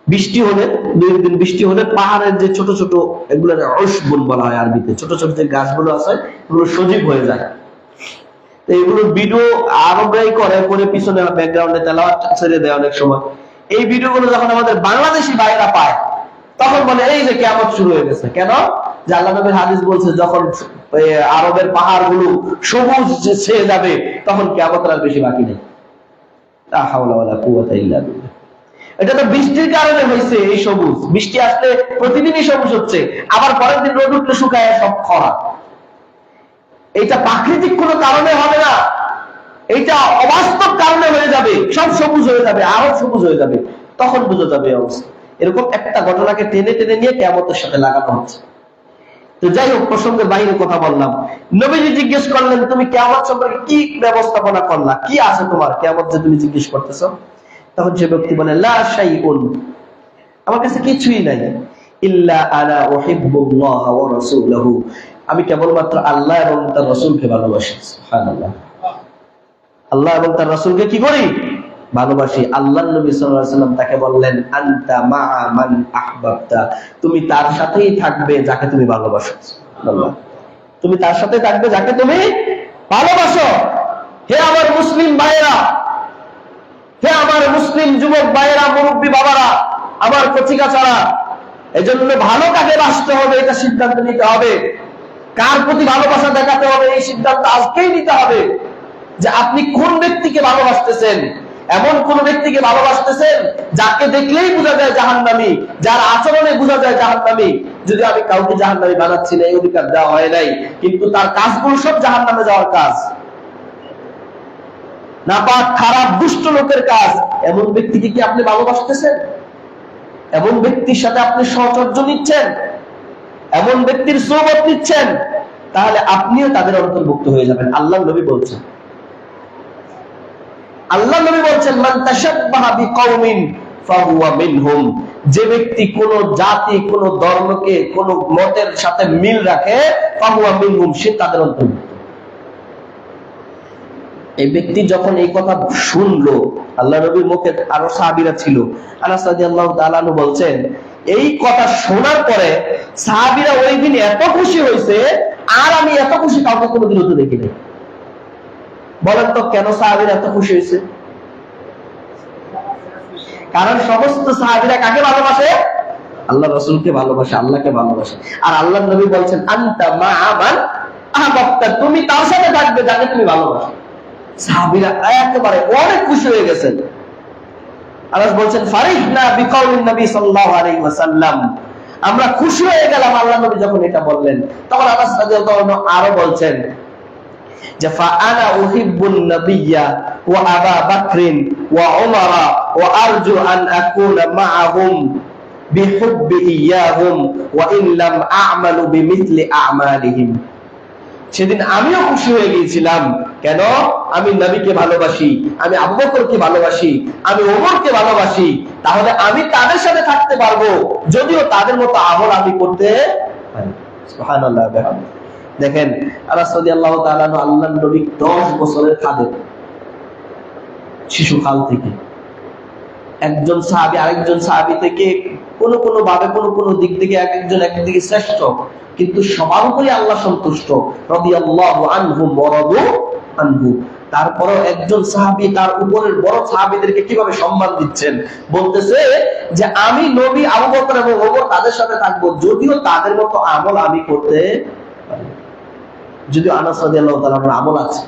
বৃষ্টি হলে, 2 দিন বৃষ্টি হলে পাহাড়ের যে ছোট ছোট, এগুলো উশবুন বলা হয় আরবিতে, ছোট ছোট যে গাছগুলো আছে এগুলো সজীব হয়ে যায়। তো এগুলো ভিডিও আরবরাই করে পিছনে ব্যাকগ্রাউন্ডে তেলাওয়াত ছেড়ে দেয় অনেক সময়। এই ভিডিওগুলো যখন আমাদের বাংলাদেশি ভাইরা পায়, তখন বলে এই যে কিয়ামত শুরু হয়ে গেছে। কেন? যে আল্লাহ নবীর হাদিস বলছে, যখন আরবের পাহাড়গুলো সবুজ ছেয়ে যাবে, তখন কিয়ামতের আর বেশি বাকি নেই। লা হাওলা ওয়ালা কুওয়াতা ইল্লা বিল্লাহ। এটা তো বৃষ্টির কারণে হয়েছে। এই সবুজ, বৃষ্টি আসলে প্রতিদিনই সবুজ হচ্ছে, আবার পরের দিন রোদ উঠলে শুকায় সব খরা। এটা প্রাকৃতিক কোনো কারণে হবে না, এটা অবাস্তব কারণে হয়ে যাবে, সব সবুজ হয়ে যাবে, আরো সবুজ হয়ে যাবে, তখন বোঝা যাবে অবস্থা। এরকম একটা ঘটনাকে টেনে টেনে নিয়ে কিয়ামতের সাথে লাগানো হচ্ছে। তো যাই হোক, প্রসঙ্গের বাইরে কথা বললাম। নবীজি জিজ্ঞেস করলেন, তুমি কিয়ামত সম্পর্কে কি ব্যবস্থাপনা করলা, কি আছে তোমার, কিয়ামত যে তুমি জিজ্ঞেস করতেছো? তখন সে ব্যক্তি বলে, লা শাইউন, আমার কাছে কিছুই নাই, ইল্লা আনা উহিব্বুল্লাহ ওয়া রাসূলহু, আমি কেবলমাত্র আল্লাহ এবং তার রাসূলকে ভালোবাসি। সুবহানাল্লাহ, আল্লাহ এবং তার রাসূলকে কি করি? ভালোবাসি। আল্লাহর নবী সাল্লাল্লাহু আলাইহি ওয়াসাল্লাম তাকে বললেন, আনতা মা'a মান আহবাবতা, তুমি তার সাথেই থাকবে যাকে তুমি ভালোবাসো। সুবহানাল্লাহ, তুমি তার সাথে থাকবে যাকে তুমি ভালোবাসো। হে আমার মুসলিম ভাইয়েরা, হে আমার মুসলিম যুবক ভাইয়েরা, মুরব্বী বাবারা, আমার কচিকাচারা, এজন্য ভালো কাকে বাসতে হবে এটা সিদ্ধান্ত নিতে হবে। কার প্রতি ভালোবাসা দেখাতে হবে এই সিদ্ধান্ত আজকেই নিতে হবে, যে আপনি কোন ব্যক্তিকে ভালোবাসতেছেন। এমন কোন ব্যক্তিকে ভালোবাসতেছেন যাকে দেখলেই বোঝা যায় জাহান্নামী, যার আচরণে বোঝা যায় জাহান্নামী। যদি আমি কাউকে জাহান্নামী বানাচ্ছি না, এই অধিকার দেওয়া হয় নাই, কিন্তু তার কাজগুলো সব জাহান্নামে যাওয়ার কাজ, নাপাক, খারাপ, দুষ্ট লোকের কাজ, এমন ব্যক্তিকে কি আপনি ভালোবাসতেছেন? এমন ব্যক্তির সাথে আপনি সহচর্য নিচ্ছেন, এমন ব্যক্তির সোহবত নিচ্ছেন, তাহলে আপনিও তাদের অন্তর্ভুক্ত হয়ে যাবেন। আল্লাহ নবী বলছেন, মান তাশাব্বাহা বিকওমিন ফাহুয়া মিনহুম, যে ব্যক্তি কোন জাতি, কোন ধর্মকে, কোন মতের সাথে মিল রাখে, ফাহুয়া মিনহুম, সে তাদের অন্তর্ভুক্ত। এই ব্যক্তি যখন এই কথা শুনলো, আল্লাহ নবীর মুখে আরো সাহাবীরা ছিল, আনাস রাদিয়াল্লাহু তাআলা আনহু বলছেন, এই কথা শোনার পরে সাহাবীরা ওই দিন এত খুশি হয়েছে, আর আমি এত খুশি কাউকে কোনোদিন হতে দেখি নাই। বলেন তো কেন সাহাবীরা এত খুশি হয়েছে? কারণ সমস্ত সাহাবীরা কাকে ভালোবাসে? আল্লাহ রাসূলকে ভালোবাসে, আল্লাহকে ভালোবাসে। আর আল্লাহর নবী বলছেন আনতা মা'a মান আহবাবতা, তুমি তার সাথে থাকবে যাকে তুমি ভালোবাসো। সাহাবীরা একেবারে অনেক খুশি হয়ে গেছেন। আনাস বলছেন ফারিহনা বিকাউলিন নবী সাল্লাল্লাহু আলাইহি ওয়াসাল্লাম, আমরা খুশি হয়ে গেলাম আল্লাহর নবী যখন এটা বললেন। তখন আনাস রাদিয়াল্লাহু আনহু আরো বলছেন যে ফাআনা উহিব্বুন নাবিয়্যা ওয়া আবা বকরিন ওয়া উমারা ওয়া আরজু আন আকুনা মাআহুম বিহুব্বি ইয়াহুম ওয়া ইন লাম আ'মালু বিমিথলি আ'মালিহিম। সেদিন আমিও খুশি হয়ে গিয়েছিলাম। কেন? আমি নবীকে ভালোবাসি, আমি আবু বকরকে ভালোবাসি, আমি ওমরকে ভালোবাসি। তাহলে আমি তাদের সাথে থাকতে পারবো যদিও তাদের মতো আমল আমি করতে পারি। সুবহানাল্লাহ। দেখেন আনাস রাদিয়াল্লাহু তাআলা আল্লাহর নবী 10 বছরের খাদেম, শিশুকাল থেকে। একজন সাহাবী আরেকজন সাহাবী থেকে কোন কোন ভাবে কোন কোন দিক থেকে একজন এক দিকে শ্রেষ্ঠ, কিন্তু সবার উপরে আল্লাহ সন্তুষ্ট। রাদিয়াল্লাহু আনহুম ওয়া রাদু আনহু। তারপরও একজন সাহাবী তার উপরের বড় সাহাবীদেরকে কিভাবে সম্মান দিচ্ছেন, বলতেছে যে আমি নবী, আবু বকর এবং ওমর তাদের সাথে থাকবো যদিও তাদের মতো আমল আমি করতে পারি। যদিও আনাস রাদিয়াল্লাহু তাআলার আমল আছে,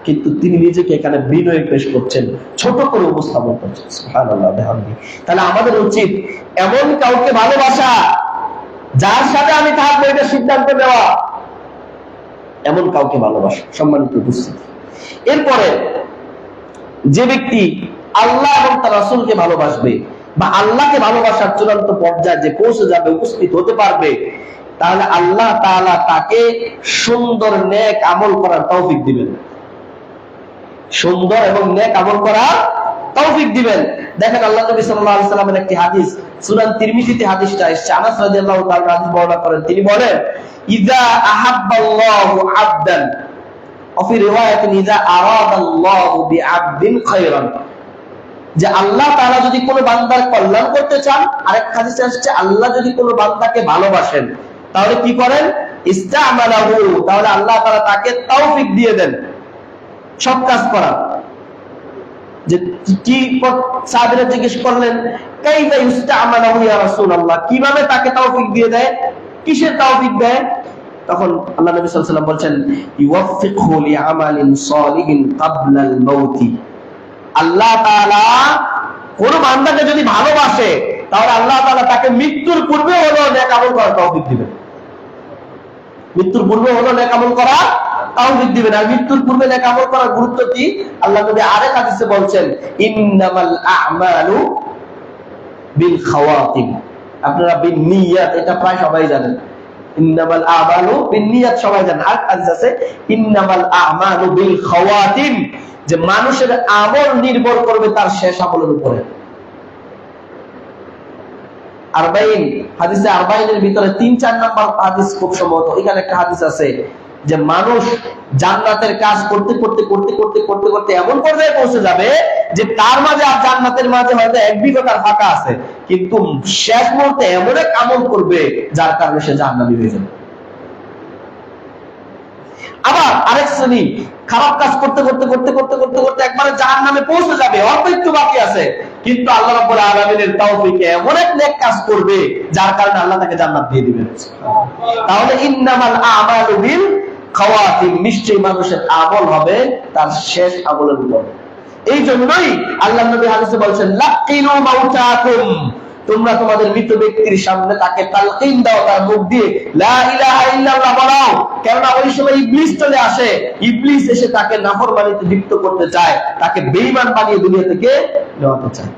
কিন্তু তিনি নিজেকে এখানে বিনয় পেশ করছেন, ছোট করে উপস্থাপন করছেন। সুবহানাল্লাহ বিহামদিহি। তাহলে আমাদের উচিত এমন কাউকে ভালোবাসা যার সাথে আমি থাকবো এটা সিদ্ধান্ত নেওয়া, এমন কাউকে ভালোবাসা। সম্মানিত উপস্থিতি, এরপরে যে ব্যক্তি আল্লাহ এবং তার রাসূলকে ভালোবাসবে বা আল্লাহকে ভালোবাসার চূড়ান্ত পর্যায়ে যে পৌঁছে যাবে, উপস্থিত হতে পারবে, তাহলে আল্লাহ তাআলা তাকে সুন্দর নেক আমল করার তৌফিক দিবেন। সুন্দর এবং নেক আমল করার তৌফিক দিবেন। দেখেন আল্লাহ নবী সাল্লাল্লাহু আলাইহি ওয়াসাল্লামের একটি হাদিস, সুনান তিরমিজিতে হাদিসটা এসেছে। আনাস রাদিয়াল্লাহু তাআলা হাদিস বর্ণনা করেন, তিনি বলেন ইযা আহাব্বাল্লাহু আবদান ওয়া ফি রিওয়ায়াতিন ইযা আরাদাল্লাহু বিআবদিন খায়রান, যে আল্লাহ তাআলা যদি কোনো বান্দার কল্যাণ করতে চান, আরেক হাদিসে আসছে আল্লাহ যদি কোনো বান্দাকে ভালোবাসেন তাহলে কি করেন? ইস্তামালাহু, তাহলে আল্লাহ তাআলা তাকে তৌফিক দিয়ে দেন সব কাজ করার। যে কি সাহাবীরা জিজ্ঞেস করলেন কাইফা ইস্তামালাহু ইয়া রাসূলুল্লাহ, কিভাবে তাকে তৌফিক দিয়ে দেয়, কিসের তৌফিক দেয়? তখন আল্লাহ নবী সাল্লাল্লাহু আলাইহি ওয়াসাল্লাম বলছেন ইউওয়াফিকহু লিআমালিন সালিহিন ক্বাবলাল মাউতি, আল্লাহ তাআলা কোন বান্দাকে যদি ভালোবাসে তাহলে আল্লাহ তাআলা তাকে মৃত্যুর পূর্বে হলো নেক আমল করার তৌফিক দিবেন। মৃত্যুর পূর্বে হলো নেক আমল করা তৌফিক দিবেন। আর মৃত্যুর পূর্বে নেক আমল করার গুরুত্ব কি? আল্লাহ নবী আরেক হাদিসে বলছেন ইন্নামাল আ'মালু বিল খাওয়াতিম। আপনারা বিন্নিয়াত এটা প্রায় সবাই জানেন, ইন্নামাল আ'মালু বিন্নিয়াত সবাই জানেন। আর হাদিস আছে ইন্নামাল আ'মালু বিল খাওয়াতিম, যে মানুষের আমল নির্ভর করবে তার শেষ আমলের উপরে। 40 হাদিসে 40 এর ভিতরে 3-4 নাম্বার হাদিস খুব সম্ভবত এখানে একটা হাদিস আছে যে মানুষ জান্নাতের কাজ করতে করতে করতে করতে করতে করতে এমন পর্যায়ে পৌঁছে যাবে যে তার মাঝে আর জান্নাতের মাঝে হয়তো 1 বিঘার ফাঁকা আছে, কিন্তু শেষ মুহূর্তে এমন এক আমল করবে যার কারণে সে জান্নাতি হয়ে যাবে। আবার আরেক শ্রেণী খারাপ কাজ করতে করতে করতে করতে করতে করতে একবারে জাহান্নামে পৌঁছে যাবে, অল্প একটু বাকি আছে, কিন্তু আল্লাহ রাব্বুল আলামিনের তৌফিকে এমন এক নেক কাজ করবে যার কারণে আল্লাহ তাকে জান্নাত দিয়ে দিবেন। তাহলে ইন্নামাল আ'মালু বিল খাওয়াতিম, নিশ্চয়ই মানুষের আমল হবে তার শেষ আমলের উপর। এই জন্যই আল্লাহ নবী হাদিসে বলছেন লাকিনু মাউতাকুম, তোমরা তোমাদের মৃত ব্যক্তির সামনে তাকে তালকিন দাও, তার মুখ দিয়ে লা ইলাহা ইল্লাল্লাহ বলাও, কেননা ওই সময় ইবলিস চলে আসে, ইবলিস এসে তাকে নাফরমানিতে লিপ্ত করতে চায়, তাকে বেঈমান বানিয়ে দুনিয়া থেকে নেওয়াতে চায়।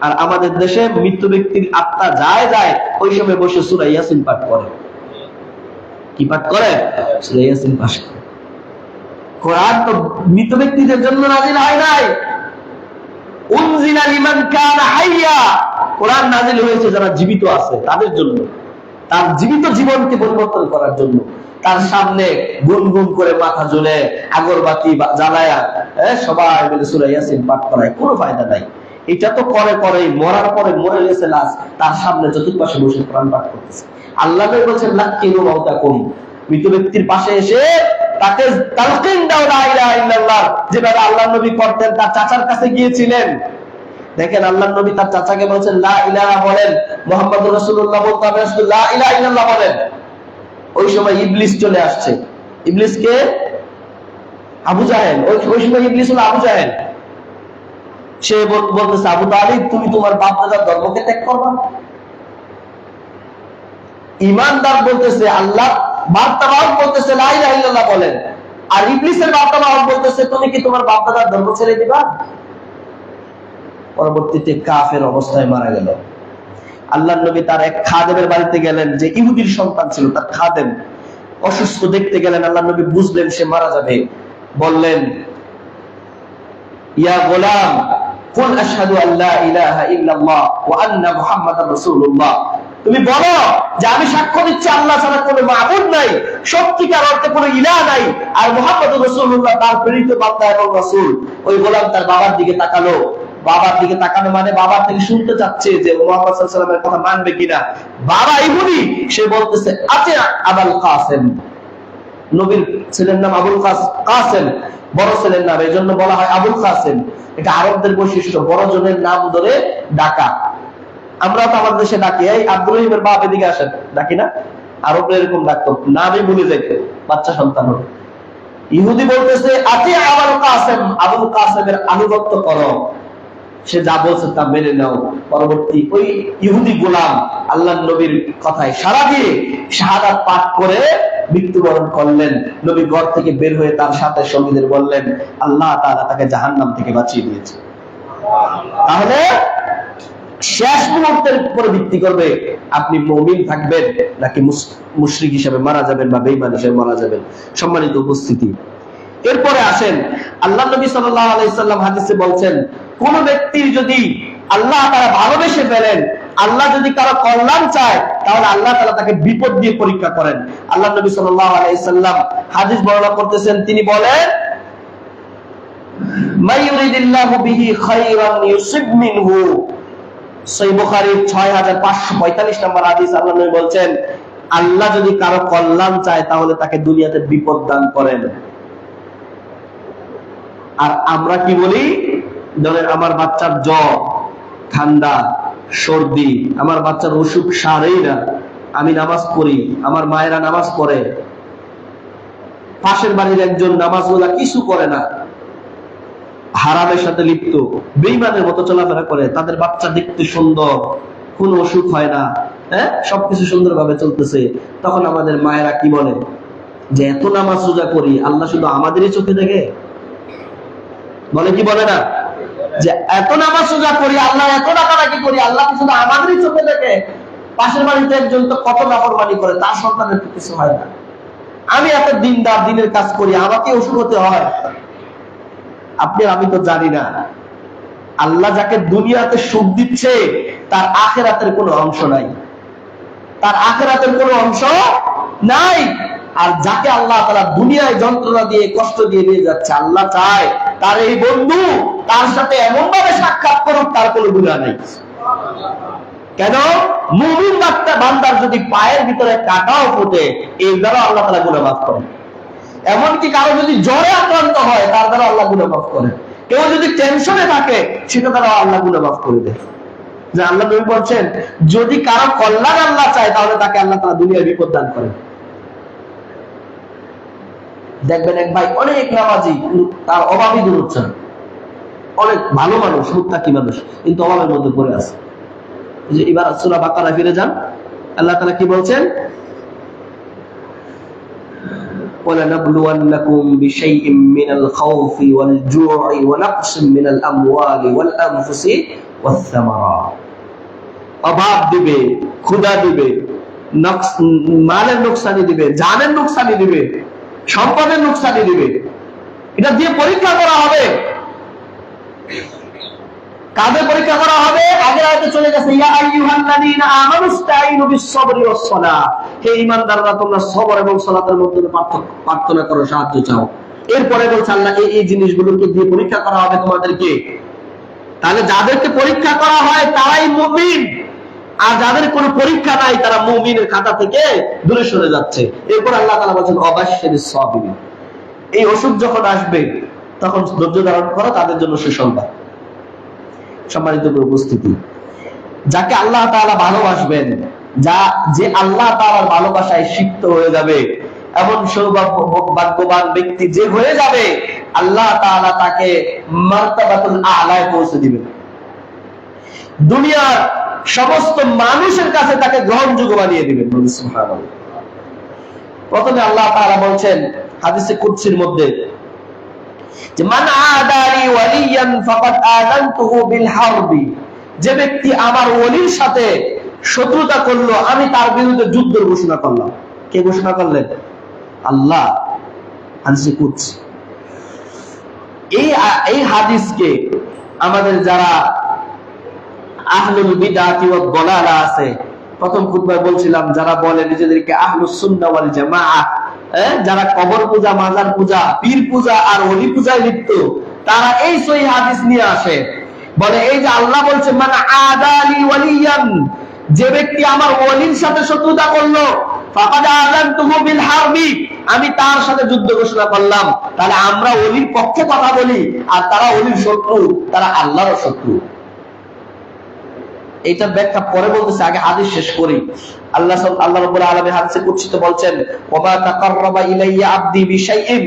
আর আমাদের দেশে মৃত ব্যক্তির আত্মা যায় যায় ওই সময় বসে সূরা ইয়াসিন পাঠ করে। কি পাঠ করে? সূরা ইয়াসিন পাঠ করে। কোরআন তো মৃত ব্যক্তিদের জন্য নাযিল হয় নাই, উনজিলা লিমান কানা হাইয়া, কোরআন নাযিল হয়েছে যারা জীবিত আছে তাদের জন্য, তার জীবিত জীবনকে পরিবর্তন করার জন্য। তার সামনে গুনগুন করে মাথা ঝুলে আগরবাতি জ্বালায়া সবাই মিলে সূরা ইয়াসিন পাঠ করায় কোনো ফায়দা নাই। এটা তো করে করেই মরার পরে মরে গেছে লাশ, তার সামনে চতুর্পাশে বসে কোরআন পাঠ করতেছে। আল্লাহ নবী বলছেন লাকিনু মাউতাকুম, মৃত ব্যক্তির পাশে এসে তাকে তালকিন দাও লা ইলাহা ইল্লাল্লাহ, যেভাবে আল্লাহ নবী করতেন। তার চাচার কাছে গিয়েছিলেন, দেখেন আল্লাহ নবী তার চাচাকে বলছেন লা ইলাহা বলেন, মুহাম্মদুর রাসূলুল্লাহ বলতে হবে লা ইলাহা ইল্লাল্লাহ বলেন। ওই সময় ইবলিস চলে আসছে। ইবলিস কে? আবু জাহেল। ওই সময় ইবলিস হলো আবু জাহেল। সে বলতেছে আবু তালিব, তুমি তোমার বাপ দাদার ধর্মকে ত্যাগ করবা? ঈমানদার বলতেছে আল্লাহ, বার্তাবাহক বলতেছে লা ইলাহা ইল্লাল্লাহ বলেন, আর ইবলিসের বার্তাবাহক বলতেছে তুমি কি তোমার বাপ দাদার ধর্ম ছেড়ে দিবা? পরবর্তীতে কাফের অবস্থায় মারা গেল। আল্লাহর নবী তার এক খাদেমের বাড়িতে গেলেন, যে ইহুদির সন্তান ছিল, তার খাদেম অসুস্থ দেখতে গেলেন। আল্লাহর নবী বুঝলেন সে মারা যাবে, বললেন ইয়া গোলাম কুল আশহাদু আল্লা ইলাহা ইল্লাল্লাহ ওয়া আন্না মুহাম্মাদার রাসূলুল্লাহ, তুমি বলো যে আমি সাক্ষ্য দিচ্ছি আল্লাহ ছাড়া কোনো মাবুদ নাই, সত্যিকার অর্থে কোনো ইলাহ নাই, আর মুহাম্মদুর রাসূলুল্লাহ তার প্রেরিত বান্দা এবং রাসূল। ওই গোলাম তার বাবার দিকে তাকালো। বাবার দিকে তাকানো মানে বাবার থেকে শুনতে চাচ্ছে যে মুহাম্মদ সাল্লাল্লাহু আলাইহি ওয়াসাল্লামের কথা মানবে কিনা। বাবা ইহুদি, সে বলতেছে আতে আবুল কাসেম, নবীর ছেলের নাম আবুল কাসেম, বড় ছেলের নাম, এই জন্য বলা হয় আবুল কাসেম। এটা আরবদের বৈশিষ্ট্য, বড় জনের নাম ধরে ডাকা। আমরা তো আমাদের দেশে ডাকি এই আব্দুর রহিমের বাপ এদিকে আসেন, ডাকি না? আরবরা এরকম ডাকতো, নামই ভুলে যেত বাচ্চা সন্তান হলো। ইহুদি বলতেছে আতে আবুল কাসেম, আবুল কাসেমের আনুগত্য করো, সে যা বলছে তা মেনে নাও। পরবর্তী ওই ইহুদি গোলাম আল্লাহর নবীর কথায় সাড়া দিয়ে শাহাদাত পাঠ করে মৃত্যুবরণ করলেন। নবী ঘর থেকে বের হয়ে তার সাথে সঙ্গীদের বললেন আল্লাহ তাআলা তাকে জাহান্নাম থেকে বাঁচিয়ে দিয়েছে। তাহলে শেষ মুহূর্তের উপর ভিত্তি করবে আপনি মুমিন থাকবেন নাকি মুশরিক হিসেবে মারা যাবেন বা বেঈমান হিসেবে মারা যাবেন। সম্মানিত উপস্থিতি, এরপরে আসেন আল্লাহ নবী সাল্লাল্লাহু আলাইহি সাল্লাম হাদিসে বলছেন, কোন ব্যক্তির যদি আল্লাহ তাআলা ভালোবেসে ফেলেন, আল্লাহ যদি কারো কল্যাণ চায়, তাহলে আল্লাহ তাআলা তাকে বিপদ দিয়ে পরীক্ষা করেন। আল্লাহ নবী সাল্লাল্লাহু আলাইহি সাল্লাম হাদিস বর্ণনা করতেছেন, তিনি বলেন মাইয়ুরিদিল্লাহু বিহি খায়রান ইউসিব মিনহু, সহিহ বুখারীর 6545 নম্বর হাদিস। আল্লাহ নবী বলছেন, আল্লাহ যদি কারো কল্যাণ চায় তাহলে তাকে দুনিয়াতে বিপদ দান করেন। আর আমরা কি বলি, ধরেন আমার বাচ্চার জ্বর, ঠান্ডা, সর্দি, আমার বাচ্চার অসুখ সারেই না, আমি নামাজ পড়ি, আমার মায়েরা নামাজ পড়ে, পাশের বাড়ির একজন নামাজওয়ালা কিছু করে না, হারামের সাথে লিপ্ত, বেঈমানের মতো চলাফেরা করে, তাদের বাচ্চা দেখতে সুন্দর, কোন অসুখ হয় না, হ্যাঁ, সবকিছু সুন্দরভাবে চলতেছে। তখন আমাদের মায়েরা কি বলে যে এত নামাজ রোজা করি, আল্লাহ শুধু আমাদেরই চোখে দেখে? বলে কি বলে না যে এত নামাজ রোজা করি, আল্লাহ এত ডাকাডাকি করি, আল্লাহ কি শুধু আমাদেরই চোখে দেখে? পাশের বাড়িতে একজন তো কত নাফরমানি করে, তার সন্তানের তো কিছু হয় না। আমি এত দিনদার, দিনের কাজ করি, আমাকে অসুখ হতে হয়? আপনি আমি তো জানি না আল্লাহ যাকে দুনিয়াতে সুখ দিচ্ছে তার আখিরাতের কোনো অংশ নাই, তার আখিরাতের কোনো অংশ নাই। আর যাকে আল্লাহ তাআলা দুনিয়ায় যন্ত্রণা দিয়ে কষ্ট দিয়ে নিয়ে যাচ্ছে, আল্লাহ চায় তার এই বন্ধু তার সাথে এমন ভাবে সাক্ষাৎ করুক তার কোনো গুনাহ নেই। কেন? মুমিন বান্দার যদি পায়ের ভিতরে কাঁটাও ফোটে, এর দ্বারা আল্লাহ তাআলা গুনাহ মাফ করেন। এমনকি কারো যদি জ্বরে আক্রান্ত হয়, তার দ্বারা আল্লাহ গুনাহ মাফ করেন। কেউ যদি টেনশনে থাকে, সেটা দ্বারা আল্লাহ গুনাহ মাফ করে দেয়। যে আল্লাহ নবী বলছেন, যদি কারো কল্যাণ আল্লাহ চায় তাহলে তাকে আল্লাহ তাআলা দুনিয়ায় বিপদ দান করেন। দেখবেন এক ভাই অনেক নামাজি, তার অভাবই দূর হচ্ছে না, অনেক ভালো মানুষ, মুত্তাকি মানুষ, কিন্তু অভাবের মধ্যে পড়ে আছে। যে এবার সূরা বাকারা ফিরে যান, আল্লাহ তাআলা কি বলছেন, وَلَنَبْلُوَنَّكُمْ بِشَيْءٍ مِّنَ الْخَوْفِ وَالْجُوعِ وَنَقْصٍ مِّنَ الْأَمْوَالِ وَالْأَنفُسِ وَالثَّمَرَاتِ। অভাব দিবে, ক্ষুধা দিবে, মালের নোকসানি দিবে, জানের নোকসানি দিবে, সম্পদের নোকসানি দিবে। এটা দিয়ে পরীক্ষা করা হবে। কাদের পরীক্ষা করা হবে? আগের আয়াতে চলে গেছে, ইয়া আইয়ুহাল্লাযীনা আমানুস্তাঈনু বিস-সাবরি ওয়াস-সালাহ, হে ঈমানদাররা তোমরা সবর এবং সালাতের মধ্যে প্রার্থনা করো, সাহায্য চাও। এরপরে বলছে আল্লাহ এই জিনিসগুলোকে দিয়ে পরীক্ষা করা হবে তোমাদেরকে। তাহলে যাদেরকে পরীক্ষা করা হয় তারাই মুমিন, আর যাদের কোনো পরীক্ষা নাই তারা মুমিনের খাতা থেকে দূরে সরে যাচ্ছে। এরপর আল্লাহ তাআলা বলেন অবাশশিরিস সাবিরিন, এই অসুখ যখন আসবে তখন ধৈর্য ধারণ করা তাদের জন্য সুসংবাদ। সম্মানিত উপস্থিতি, যাকে আল্লাহ তাআলা ভালোবাসবেন, যে আল্লাহ তাআলার ভালোবাসায় সিক্ত হয়ে যাবে, এমন সৌভাগ্যবান ব্যক্তি যে হয়ে যাবে, আল্লাহ তাআলা তাকে মারতাবাতুল আ'লায় পৌঁছে দিবেন। দুনিয়ার সমস্ত মানুষের কাছে তাকে গ্রহণযোগ্য বানিয়ে দিবেন। সুবহানাল্লাহ। প্রথমে আল্লাহ তাআলা বলছেন হাদিসে কুদসির মধ্যে যে মান আদালি ওয়ালিয়ান ফাকাদ আযানতুহু বিল হারবি, যে ব্যক্তি আমার ওলির সাথে শত্রুতা করলো আমি তার বিরুদ্ধে যুদ্ধ ঘোষণা করলাম। কে ঘোষণা করলেন? আল্লাহ। হাদিসে কুদসি। এই হাদিসকে আমাদের যারা আহলুল বিদআতি ওয়াদ দালালা আছে, প্রথম খুতবায় বলছিলাম যারা বলে নিজেদেরকে আহলুস সুন্নাহ ওয়াল জামাআহ, যারা কবর পূজা, মাজার পূজা, পীর পূজা আর ওলি পূজায় লিপ্ত, তারা এই সহিহ হাদিস নিয়ে আসে, বলে এই যে আল্লাহ বলছে মান আদালি ওয়ালিয়ান, যে ব্যক্তি আমার ওলির সাথে শত্রুতা করলো ফাকাদ আযানতুহু বিল হারবি, আমি তার সাথে যুদ্ধ ঘোষণা করলাম। তাহলে আমরা ওলির পক্ষে কথা বলি আর তারা ওলির শত্রু, তারা আল্লাহর শত্রু। এইটা ব্যাখ্যা পরে বলতেছে, আগে হাদিস শেষ করি। আল্লাহ রাব্বুল আলামিন হাদিসে কুদসিতে বলছেন ওয়া মা তাকাররাবা ইলাইয়া আবদি বিশাইইন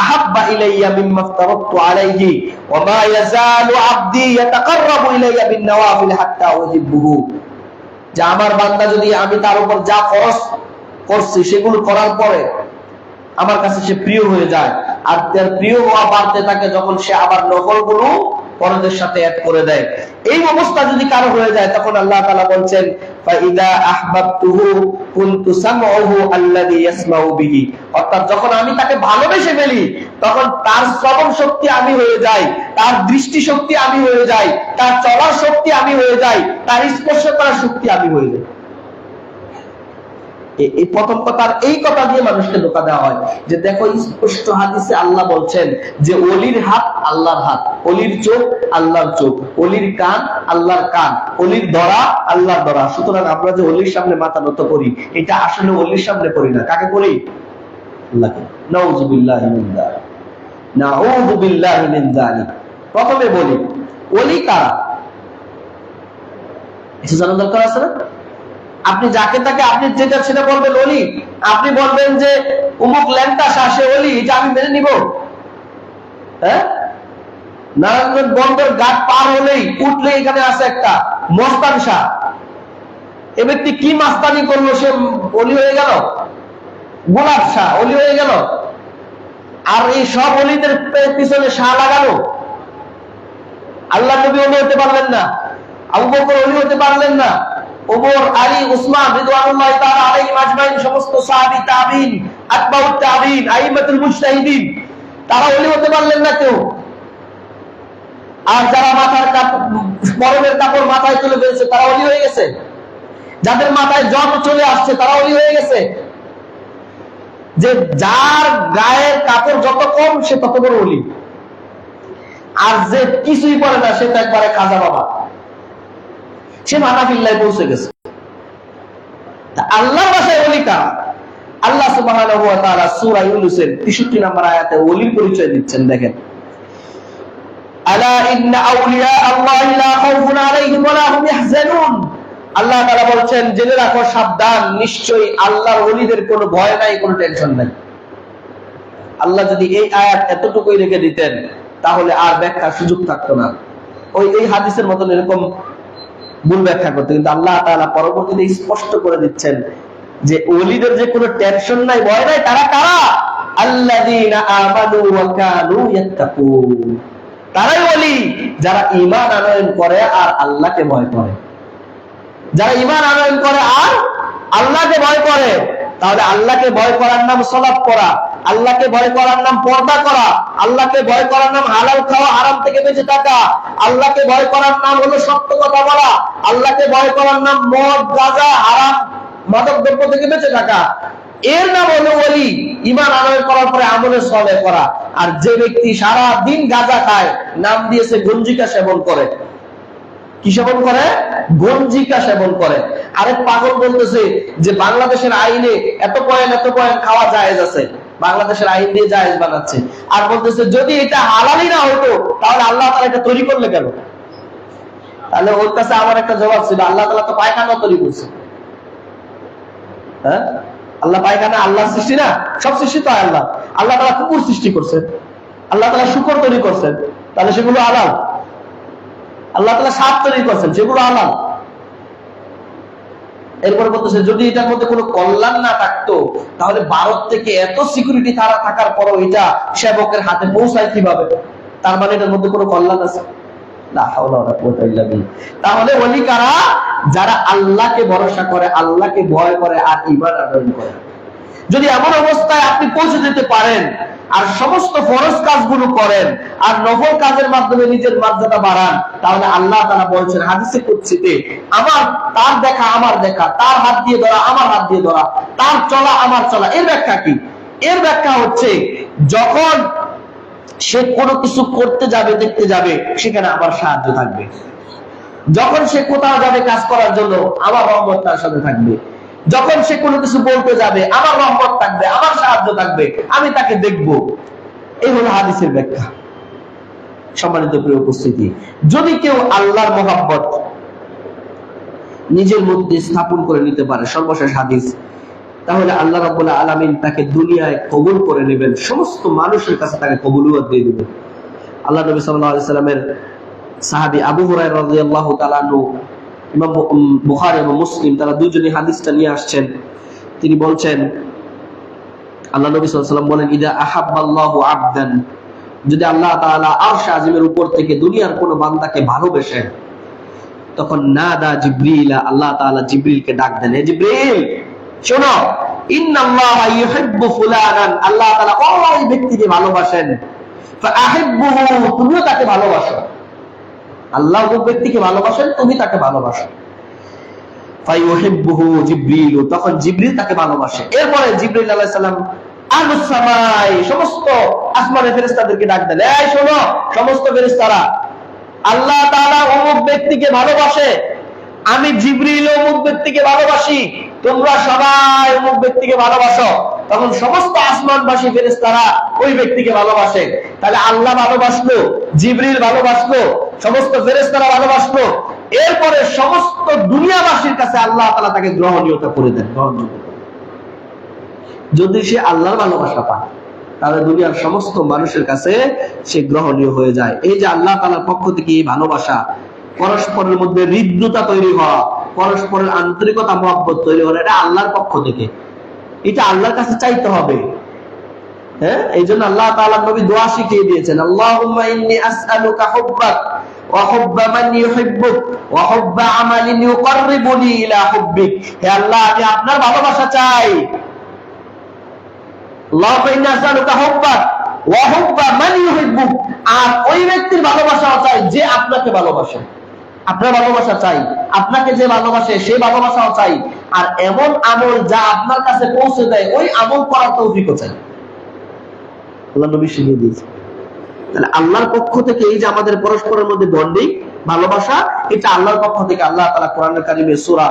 আহাব্বা ইলাইয়া মিম্মা আফতারাতু আলাইহি ওয়া মা ইয়াজালু আবদি ইয়াতাকাররাবু ইলাইয়া বিন নওয়াফিল হাত্তা উহিব্বুহু, যে আমার বান্দা যদি আমি তার উপর যা ফরজ করছি সেগুলো করার পরে আমার কাছে সে প্রিয় হয়ে যায়, আর তার প্রিয় হওয়া বাড়তে থাকে যখন সে আবার নফলগুলো ফরজের সাথে অ্যাড করে দেয়। এই অবস্থা যদি কারো হয়ে যায় তখন আল্লাহ তাআলা বলছেন ফাইদা আহবাবতুহু কুনতু সামউহু আল্লাযী ইয়াসমাউ বিহি, অর্থাৎ যখন আমি তাকে ভালোবেসে ফেলি তখন তার শ্রবণ শক্তি আমি হয়ে যাই, তার দৃষ্টি শক্তি আমি হয়ে যাই, তার চলার শক্তি আমি হয়ে যাই, তার স্পর্শ করার শক্তি আমি হয়ে যাই। এই প্রথম কথার এই কথা দিয়ে মানুষকে ধোঁকা দেওয়া হয় যে দেখো স্পষ্ট হাদিসে আল্লাহ বলছেন যে ওলির হাত আল্লাহর হাত, ওলির চোখ আল্লাহর চোখ, ওলির কান আল্লাহর কান, ওলির ধরা আল্লাহর ধরা। সুতরাং আমরা যে ওলির সামনে মাথা নত করি এটা আসলে ওলির সামনে করি না, কাকে করি? আল্লাহকে। নাউযুবিল্লাহি মিন যালিক, নাউযুবিল্লাহি মিন যালিক। প্রথমে বলি ওলি কারা, এটা জানার দরকার আছে না? আপনি যাকে তাকে আপনি যেটা সেটা বলবেন ওলি, আপনি বলবেন যে অমুক ল্যাংটা শাসে ওলি, এটা আমি মেনে নিব? হ্যাঁ, নারায়ণগঞ্জ বন্দর ঘাট পার হলেই উঠলে এখানে আছে একটা মস্তান শাহ, এ ব্যক্তি কি মাস্তানি করলো সে ওলি হয়ে গেল? গোলাপ শাহ ওলি হয়ে গেল? আর এই সব ওলিদের পিছনে শাহ লাগানো? আল্লাহ নবী ওলি হতে পারলেন না, আবু বকর ওলি হতে পারলেন না, ওমর, আলী, উসমান রিদওয়ানুল্লাহি তাআলা আলাইহিম আজমাইন সমস্ত সাহাবী, তাবিঈন, আতবাউত তাবিঈন, আইম্মাতুল মুজতাহিদিন, তারা ওলি হতে পারলেন না কেউ। আর যারা মাথার পরনের কাপড় মাথায় তুলে ফেলেছে তারা ওলি হয়ে গেছে, যাদের মাথায় জট চলে আসছে তারা ওলি হয়ে গেছে। যে যার গায়ের কাপড় যত কম সে তত বড় ওলি, আর যে কিছুই পরে না সে তো একবারে খাজা বাবা, সে মানাফিল্লায় পৌঁছে গেছে। আল্লাহর ভাষায় ওলি কারা? আল্লাহ সুবহানাহু ওয়া তাআলা সূরা ইউনূসের 63 নম্বর আয়াতে ওলির পরিচয় দিচ্ছেন। দেখেন, আলা ইন্না আউলিয়া আল্লাহি লা খাউফুন আলাইহিম ওয়া লা হুম ইয়াহজানুন, আল্লাহ তাআলা বলছেন জেনে রাখো, সাবধান, নিশ্চয়ই আল্লাহর ওলিদের কোনো ভয় নাই, কোনো টেনশন নাই। আল্লাহ যদি এই আয়াত এতটুকুই রেখে দিতেন তাহলে আর ব্যাখ্যার সুযোগ থাকতো না, এই হাদিসের মতন এরকম ভুল ব্যাখ্যা করতে। কিন্তু আল্লাহ তাআলা পরবর্তীতে স্পষ্ট করে দিচ্ছেন যে ওলিদের যে কোনো টেনশন নাই, ভয় নাই। তারা কারা? আল্লাযীনা আমানু ওয়া কানু ইয়াত্তাকুন, তারাই ওলি যারা ঈমান আনয়ন করে আর আল্লাহকে ভয় করে। যারা ঈমান আনয়ন করে আর আল্লাহকে ভয় করে, তাহলে আল্লাহকে ভয় করার নাম সালাত পড়া, আল্লাহকে ভয় করার নাম পর্দা করা, আল্লাহকে ভয় করার নাম হালাল খাওয়া, হারাম থেকে বেঁচে থাকা, আল্লাহকে ভয় করার নাম হলো সত্য কথা বলা, আল্লাহকে ভয় করার নাম মদ, গাঁজা, হারাম মাদক দ্রব্য থেকে বেঁচে থাকা। এর নাম হলো ওলি, ঈমান আনয়ন করার পরে আমলে সালেহ করা। আর যে ব্যক্তি সারা দিন গাঁজা খায়, নাম দিয়েছে গঞ্জিকা সেবন করে, কি সেবন করে? গঞ্জিকা সেবন করে। আরেক পাগল বলতেছে যে বাংলাদেশের আইনে এত পয়েন্ট খাওয়া জায়েজ আছে, বাংলাদেশের আইন দিয়ে জায়েজ বানাচ্ছে। আর বলতেছে যদি এটা হালালই না হতো তাহলে আল্লাহ তাআলা এটা তৈরি করলে কেন? তাহলে ওর কাছে আমার একটা জবাব ছিল, আল্লাহ তাআলা তো পায়খানা তৈরি করছে। হ্যাঁ, আল্লাহ পায়খানা আল্লাহ সৃষ্টি না? সব সৃষ্টি তো আল্লাহ। আল্লাহ তাআলা কুকুর সৃষ্টি করছেন, আল্লাহ তাআলা শূকর তৈরি করছেন, তাহলে সেগুলো হালাল। আল্লাহ তাআলা সাপ তৈরি করছেন, সেগুলো হালাল। এরপরে বলতেছে যদি এটার মধ্যে কোনো কল্যাণ না থাকতো তাহলে ভারত থেকে এত সিকিউরিটি তারা থাকার পরও এটা সেবকের হাতে পৌঁছায় কিভাবে? তার মানে এটার মধ্যে কোনো কল্যাণ আছে? লা হাওলা ওয়ালা কুওয়াতা ইল্লা বিল্লাহ। তাহলে ওলি কারা? যারা আল্লাহকে ভরসা করে, আল্লাহকে ভয় করে আর ঈমান আনয়ন করে। যদি এমন অবস্থায় আপনি পৌঁছে যেতে পারেন আর সমস্ত ফরজ কাজগুলো করেন আর নফল কাজের মাধ্যমে নিজের মর্যাদা বাড়ান, তাহলে আল্লাহ তাআলা বলছেন হাদিসে কুদসিতে, তার দেখা আমার দেখা, তার হাত দিয়ে ধরা আমার হাত দিয়ে ধরা, তার চলা আমার চলা। এর ব্যাখ্যা কি? এর ব্যাখ্যা হচ্ছে যখন সে কোনো কিছু করতে যাবে, দেখতে যাবে, সেখানে আমার সাহায্য থাকবে। যখন সে কোথাও যাবে কাজ করার জন্য, আমার রহমত তার সাথে থাকবে। যখন সে কোনো কিছু বলতে যাবে, আমার রহমত থাকবে, আমার সাহায্য থাকবে, আমি তাকে দেখব। এই হলো হাদিসের ব্যাখ্যা। সম্মানিত প্রিয় উপস্থিতি, যদি কেউ আল্লাহর মহব্বত নিজের মধ্যে স্থাপন করে নিতে পারে, সর্বশেষ হাদিস, তাহলে আল্লাহ রাব্বুল আলামিন তাকে দুনিয়ায় কবুল করে নেবেন, সমস্ত মানুষের কাছে তাকে কবুলিয়ত দিয়ে দিবেন। আল্লাহ নবী সাল্লাল্লাহু আলাইহি সাল্লামের সাহাবী আবু হুরায়রা রাদিয়াল্লাহু তাআলা আনহু, ইমাম বুখারী এবং মুসলিম তারা দুজনই হাদিসটা নিয়ে আসছেন। তিনি বলছেন, আল্লাহ নবী সাল্লাল্লাহু আলাইহি ওয়াসাল্লাম বলেন, ইদা আহাব্বাল্লাহু আবদান, যদি আল্লাহ তাআলা আরশ আজিমের উপর থেকে দুনিয়ার কোন বান্দাকে ভালোবেসেন, তখন নাদা জিবরিলা, আল্লাহ তাআলা জিবরিলকে ডাক দেন, হে জিবরিল শোনো, ইন্নাল্লাহা ইউহিব্বু ফুলানান, আল্লাহ তাআলা ওই ব্যক্তিকে ভালোবাসেন, ফাআহিব্বুহু, তুমিও তাকে ভালোবাসো। আল্লাহ ওই ব্যক্তিকে ভালোবাসেন, তুমি তাকে ভালোবাসো। ফায়ুহিব্বুহু জিবরিল, তখন জিবরিল তাকে ভালোবাসে। এরপরে জিবরিল আলাইহিস সালাম আহলুস সামাই, সমস্ত আসমানের ফেরেশতাদেরকে ডাক দেন, এই শোনো সমস্ত ফেরেশতারা, আল্লাহ তাআলা অমুক ব্যক্তিকে ভালোবাসে, আমি জিবরিল অমুক ব্যক্তিকে ভালোবাসি, তোমরা সবাই অমুক ব্যক্তিকে ভালোবাসো। তখন সমস্ত আসমানবাসী ফেরেশতারা ওই ব্যক্তিকে ভালোবাসে। তাহলে আল্লাহ ভালোবাসলো, জিবরিল ভালোবাসলো, সমস্ত ফেরেশতারা ভালোবাসলো। এরপরে সমস্ত দুনিয়াবাসীর কাছে আল্লাহ তাআলা তাকে গ্রহণীয়তা করে দেন, গ্রহণযোগ্য। যদি সে আল্লাহর ভালোবাসা পায় তাহলে দুনিয়ার সমস্ত মানুষের কাছে সে গ্রহণীয় হয়ে যায়। এই যে আল্লাহ তাআলার পক্ষ থেকে এই ভালোবাসা, পরস্পরের মধ্যে হৃদ্যতা তৈরি হওয়া, পরস্পরের আন্তরিকতা মহব্বত তৈরি হওয়া, এটা আল্লাহর পক্ষ থেকে, এটা আল্লাহর কাছে চাইতে হবে। হ্যাঁ, এই জন্য আল্লাহ তাআলা নবী দোয়া শিখিয়ে দিয়েছেন, আল্লাহুম্মা ইন্নী আসআলুকা হুব্বাক ওয়া হুব্বা মান ইউহিব্বুক ওয়া হুব্বা আমালিন ইউকাররিবুনি ইলা হুব্বিক। হে আল্লাহ, আমি আপনার ভালোবাসা চাই। আল্লাহুম্মা ইন্নী আসআলুকা হুব্বাক ওয়া হুব্বা মান ইউহিব্বুক, আর ওই ব্যক্তির ভালোবাসাও চাই যে আপনাকে ভালোবাসে। আপনার ভালোবাসা চাই, আপনাকে যে ভালোবাসে সেই ভালোবাসাও চাই, আর এমন আমল যা আপনার কাছে পৌঁছে দেয় ওই আমল করার তৌফিকও চাই। আল্লাহ নবী শিখিয়ে দিয়েছে। তাহলে আল্লাহর পক্ষ থেকে এই যে আমাদের পরস্পরের মধ্যে বন্ডিং, ভালোবাসা, এটা আল্লাহর পক্ষ থেকে। আল্লাহ তাআলা কোরআনুল কারীমে সূরা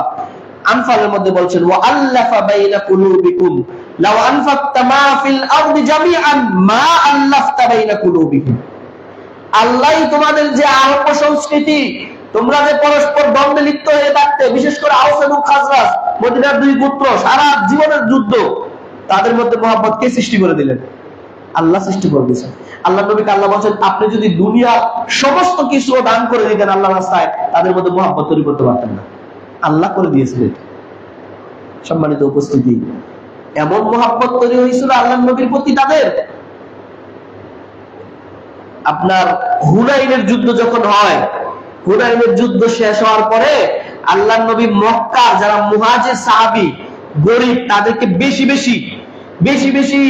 আনফালের মধ্যে বলছেন, ওয়া আল্লাফা বাইনা কুলুবিকুম লাউ আনফাকতা মা ফিল আরদি জামিআন মা আল্লাফতা বাইনা কুলুবিকুম। আল্লাহই তোমাদের যে আরব সংস্কৃতি, তোমরা যে পরস্পর দ্বন্দ্বে লিপ্ত হয়ে থাকতে, বিশেষ করে আওস এবং খাজরাজ, মদিনার দুই পুত্র, সারা জীবনের যুদ্ধ, তাদের মধ্যে মহব্বত কে সৃষ্টি করে দিলেন? আল্লাহ সৃষ্টি করে দিয়েছেন। আল্লাহ নবীকে আল্লাহ বলেন, আপনি যদি দুনিয়া সমস্ত কিছু দান করে দিতেন আল্লাহর রাস্তায়, তাদের মধ্যে মহব্বত তৈরি করতে পারতেন না। আল্লাহ করে দিয়েছিলেন। সম্মানিত উপস্থিতি, এমন মহব্বত তৈরি হয়েছিল আল্লাহ নবীর প্রতি তাদের। আপনার হুনাইনের যুদ্ধ যখন হয়, হুনাইনের যুদ্ধ শেষ হওয়ার পরে আল্লাহ নবী মক্কার যারা মুহাজির সাহাবী, গরিব, তাদেরকে বেশি বেশি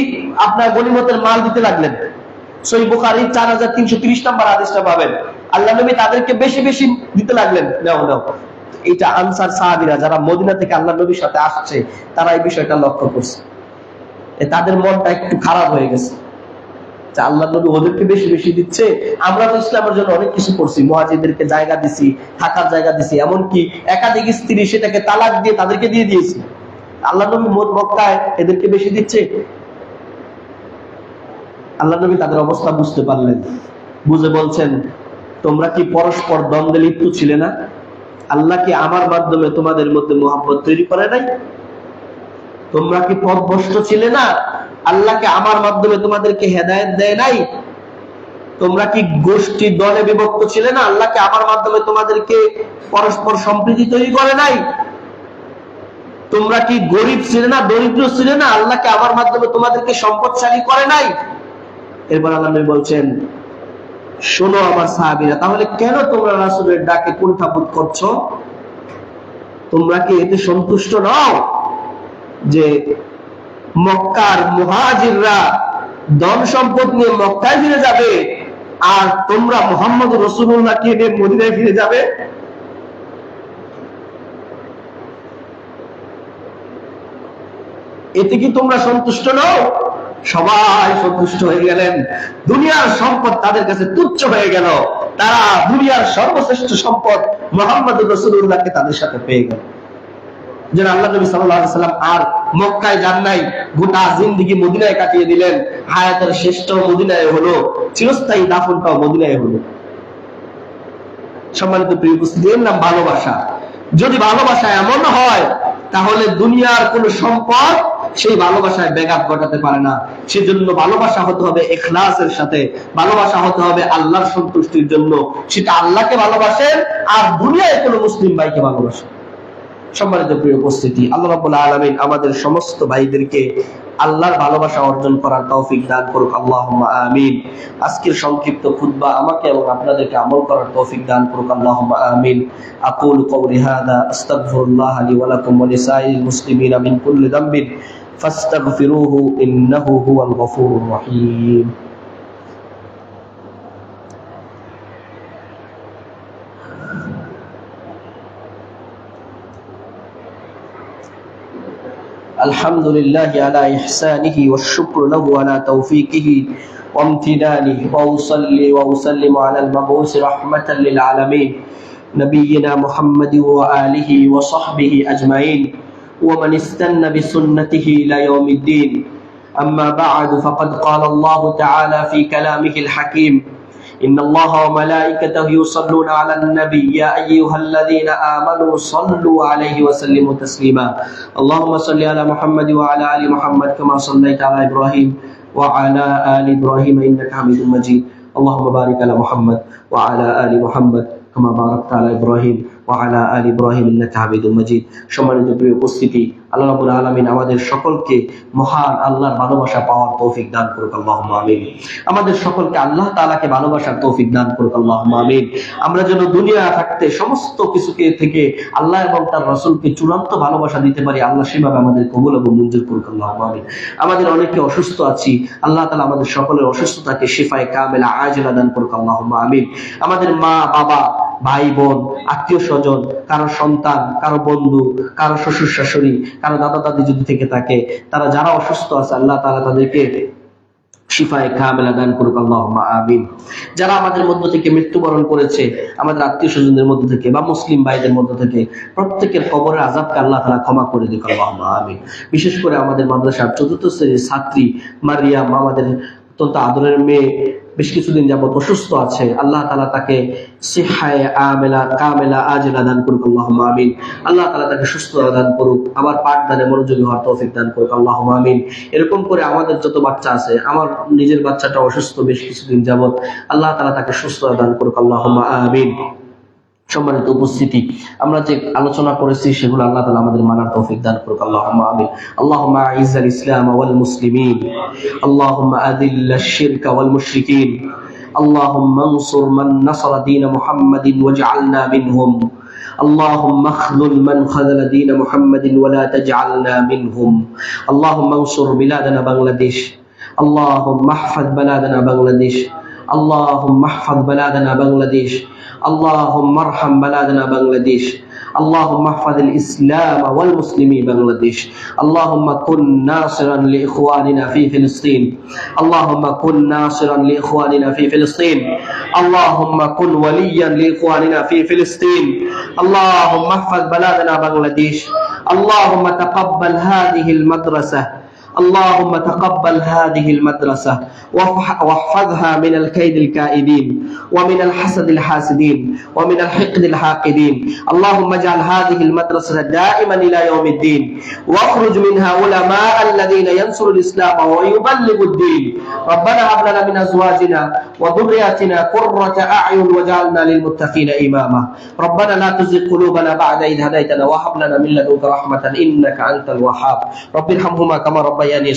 আপনার গনিমতের মাল দিতে লাগলেন। সহিহ বুখারীর 4330 নম্বর হাদিসটা পাবেন। আল্লাহ নবী তাদেরকে বেশি দিতে লাগলেন, নাও। এটা আনসার সাহাবীরা যারা মদিনা থেকে আল্লাহ নবীর সাথে আসছে, তারা এই বিষয়টা লক্ষ্য করছে। তাদের মনটা একটু খারাপ হয়ে গেছে। যে আল্লাহ নবী ওদেরকে বেশি বেশি দিচ্ছে, আমরা তো ইসলামের জন্য অনেক কিছু করছি, মুহাজিরদেরকে জায়গা দিছি, থাকার জায়গা দিছি, এমনকি একাধিক স্ত্রী সেটাকে তালাক দিয়ে তাদেরকে দিয়ে দিয়েছি, আল্লাহ নবী মক্কায় এদেরকে বেশি দিচ্ছে। আল্লাহ নবী তাদের অবস্থা বুঝতে পারলেন, বুঝে বলছেন, তোমরা কি পরস্পর দ্বন্দ্বে লিপ্ত ছিলে না? আল্লাহ কি আমার মাধ্যমে তোমাদের মধ্যে মোহাব্বত তৈরি করে নাই? তোমরা কি পথভ্রষ্ট ছিলে না? আল্লাহকে আমার মাধ্যমে তোমাদেরকে হেদায়েত দেয় নাই? তোমরা কি গোষ্ঠী দলে বিভক্ত ছিলে না? আল্লাহকে আমার মাধ্যমে তোমাদেরকে পরস্পর সম্প্রীতি তৈরি করে নাই? তোমরা কি গরিব ছিলে না, দরিদ্র ছিলে না? আল্লাহকে আমার মাধ্যমে তোমাদেরকে সম্পদশালী করে নাই? এরপর আল্লাহ নবী বলছেন, শোনো আমার সাহাবীরা, তাহলে কেন তোমরা রাসূলের ডাকে কুণ্ঠাবোধ করছো? তোমরা কি এতে সন্তুষ্ট নও যে মক্কার মুহাজিররা ধন সম্পদ নিয়ে মক্কায় ফিরে যাবে, আর তোমরা মুহাম্মদ রাসূলুল্লাহকে নিয়ে মদিনায় ফিরে যাবে? এতে কি তোমরা সন্তুষ্ট নও? সবাই সন্তুষ্ট হয়ে গেলেন। দুনিয়ার সম্পদ তাদের কাছে তুচ্ছ হয়ে গেল, তারা দুনিয়ার সর্বশ্রেষ্ঠ সম্পদ মুহাম্মদুর রাসূলুল্লাহকে তাদের সাথে পেয়ে গেল। যেন আল্লাহ নবী সাল্লাল্লাহু আলাইহি সাল্লাম আর মক্কায় যান নাই, গোটা জিন্দেগি মদিনায় কাটিয়ে দিলেন। হায়াতের শ্রেষ্ঠ মদিনায় হলো, চিরস্থায়ী দাফনটাও মদিনায় হলো। সম্মানিত প্রিয় উপস্থিতি, এর নাম ভালোবাসা। যদি ভালোবাসা এমন হয়, তাহলে দুনিয়ার কোন সম্পদ সেই ভালোবাসায় ব্যাঘাত ঘটাতে পারে না। সেজন্য ভালোবাসা হতে হবে ইখলাসের সাথে, ভালোবাসা হতে হবে আল্লাহর সন্তুষ্টির জন্য। সেটা আল্লাহকে ভালোবাসেন আর দুনিয়ায় কোনো মুসলিম ভাইকে ভালোবাসেন। সম্মানিত প্রিয় উপস্থিতি, আল্লাহ রাব্বুল আলামিন আমাদের সমস্ত ভাইদেরকে আল্লাহর ভালোবাসা অর্জন করার তৌফিক দান করুক, আল্লাহুম্মা আমিন। আজকের সংক্ষিপ্ত খুতবা আমাকে এবং আপনাদেরকে আমল করার তৌফিক দান করুক, আল্লাহুম্মা আমিন। আকুলু কওলি হাযা আস্তাগফিরুল্লাহ লি ওয়া লাকুম ওয়া লিসাইরিল মুসলিমিনা মিন কুল্লি যামবিন ফাস্তাগফিরুহু ইন্নাহু হুয়াল গফুরুর রহিম। الحمد لله على إحسانه والشكر له على توفيقه وامتنانه، وأصلي وأسلم على المبعوث رحمة للعالمين نبينا محمد وآله وصحبه أجمعين ومن استنى بسنته إلى يوم الدين. أما بعد، فقد قال الله تعالى في كلامه الحكيم: إن الله وملائكته يصلون على النبي يا أيها الذين آمنوا صلوا عليه وسلموا تسليما. اللهم صل على محمد وعلى آل محمد كما صليت على إبراهيم وعلى آل إبراهيم إنك حميد مجيد. اللهم بارك على محمد وعلى آل محمد كما باركت على إبراهيم وعلى آل إبراهيم إنك حميد مجيد. সম্মানিত প্রিয় উপস্থিতি, আল্লাহ রাব্বুল আলামিন আমাদের সকলকে মহান আল্লাহর ভালোবাসা পাওয়ার তৌফিক দান করুক, আল্লাহুম্মা আমিন। আমাদের সকলকে আল্লাহ তাআলাকে ভালোবাসার তৌফিক দান করুক, আল্লাহুম্মা আমিন। আমরা যেন দুনিয়া থাকতে সমস্ত কিছুকে থেকে আল্লাহ এবং তার রাসূলকে চূড়ান্ত ভালোবাসা দিতে পারি, আল্লাহ সেভাবে আমাদের কবুল এবং মঞ্জুর করুক, আল্লাহুম্মা আমিন। আমাদের অনেকে অসুস্থ আছি, আল্লাহ তাআলা আমাদের সকলের অসুস্থতাকে শিফায়ে কামিলা আজিলা দান করুক, আল্লাহুম্মা আমিন। আমাদের মা বাবা, ভাই বোন, আত্মীয় স্বজন, কারো সন্তান, কারো বন্ধু, কারো শ্বশুর শাশুড়ি, কারো দাদা দাদি যদি থেকে থাকে, তারা যারা অসুস্থ আছে, আল্লাহ তাআলা তাদেরকে শিফায়ে কামিলা দান করুক, আল্লাহুম্মা আমিন। যারা আমাদের মধ্য থেকে মৃত্যুবরণ করেছে, আমাদের আত্মীয় স্বজনদের মধ্য থেকে বা মুসলিম ভাইদের মধ্য থেকে, প্রত্যেকের কবরের আযাবকে আল্লাহ তাআলা ক্ষমা করে দিক, আল্লাহুম্মা আমিন। বিশেষ করে আমাদের মাদ্রাসার ৪র্থ শ্রেণীর ছাত্রী মারিয়াম, আমাদের অত্যন্ত আদরের মেয়ে, বেশ কিছুদিন যাবত অসুস্থ আছে, আল্লাহ তাআলা তাকে সিহায়ে আমেলা কামেলা আজলা দান করুক, আল্লাহুম্মা আমিন। আল্লাহ তাআলা তাকে সুস্থতা দান করুক, আবার পাঠদানে মনোযোগী হওয়ার তৌফিক দান করুক, আল্লাহুম্মা আমিন। এরকম করে আমাদের যত বাচ্চা আছে, আমার নিজের বাচ্চাটা অসুস্থ বেশ কিছুদিন যাবত, আল্লাহ তাআলা তাকে সুস্থতা দান করুক, আল্লাহুম্মা আমিন। সম্মানিত উপস্থিতি, আমরা যে আলোচনা করেছি সেগুলো আল্লাহ তাআলা আমাদের মানার তৌফিক দান করুক, আল্লাহুম্মা আমিন। আল্লাহুম্মা আইজ্জাল ইসলাম ওয়াল মুসলিমিন, আল্লাহুম্মা আযিল্লাশ শিরকা ওয়াল মুশরিকিন, আল্লাহুম্মা আনসুর মান নাসারা দীন মুহাম্মাদিন ওয়াজআলনা মিনহুম, আল্লাহুম্মা আখযুল মান খাযালা দীন মুহাম্মাদিন ওয়া লা তাজআলনা মিনহুম, আল্লাহুম্মা আনসুর বিলাদানা বাংলাদেশ, আল্লাহুম্মা ইহফাজ বালাদানা বাংলাদেশ, আল্লাহুম্মা ইহফাজ বালাদানা বাংলাদেশ, اللهم ارحم بلادنا بنغلاديش، اللهم احفظ الإسلام والمسلمين بنغلاديش. اللهم كن ناصرا لإخواننا في فلسطين. اللهم كن ناصرا لإخواننا في فلسطين. اللهم كن وليا لإخواننا في فلسطين. اللهم احفظ بلادنا بنغلاديش. اللهم تقبل هذه المدرسة. اللهم تقبل هذه المدرسة واحفظها من الكيد الكائدين ومن الحسد الحاسدين ومن الحقد الحاقدين. اللهم اجعل هذه المدرسة دائما إلى يوم الدين، واخرج منها علماء الذين ينصروا الإسلام ويبلغوا الدين. ربنا هب لنا من أزواجنا وذرياتنا قرة أعين واجعلنا للمتقين إماما. ربنا لا تزغ قلوبنا بعد إذ هديتنا وهب لنا من لدنك رحمة إنك أنت الوهاب. رب ارحمهما كما ربياني صغيرا.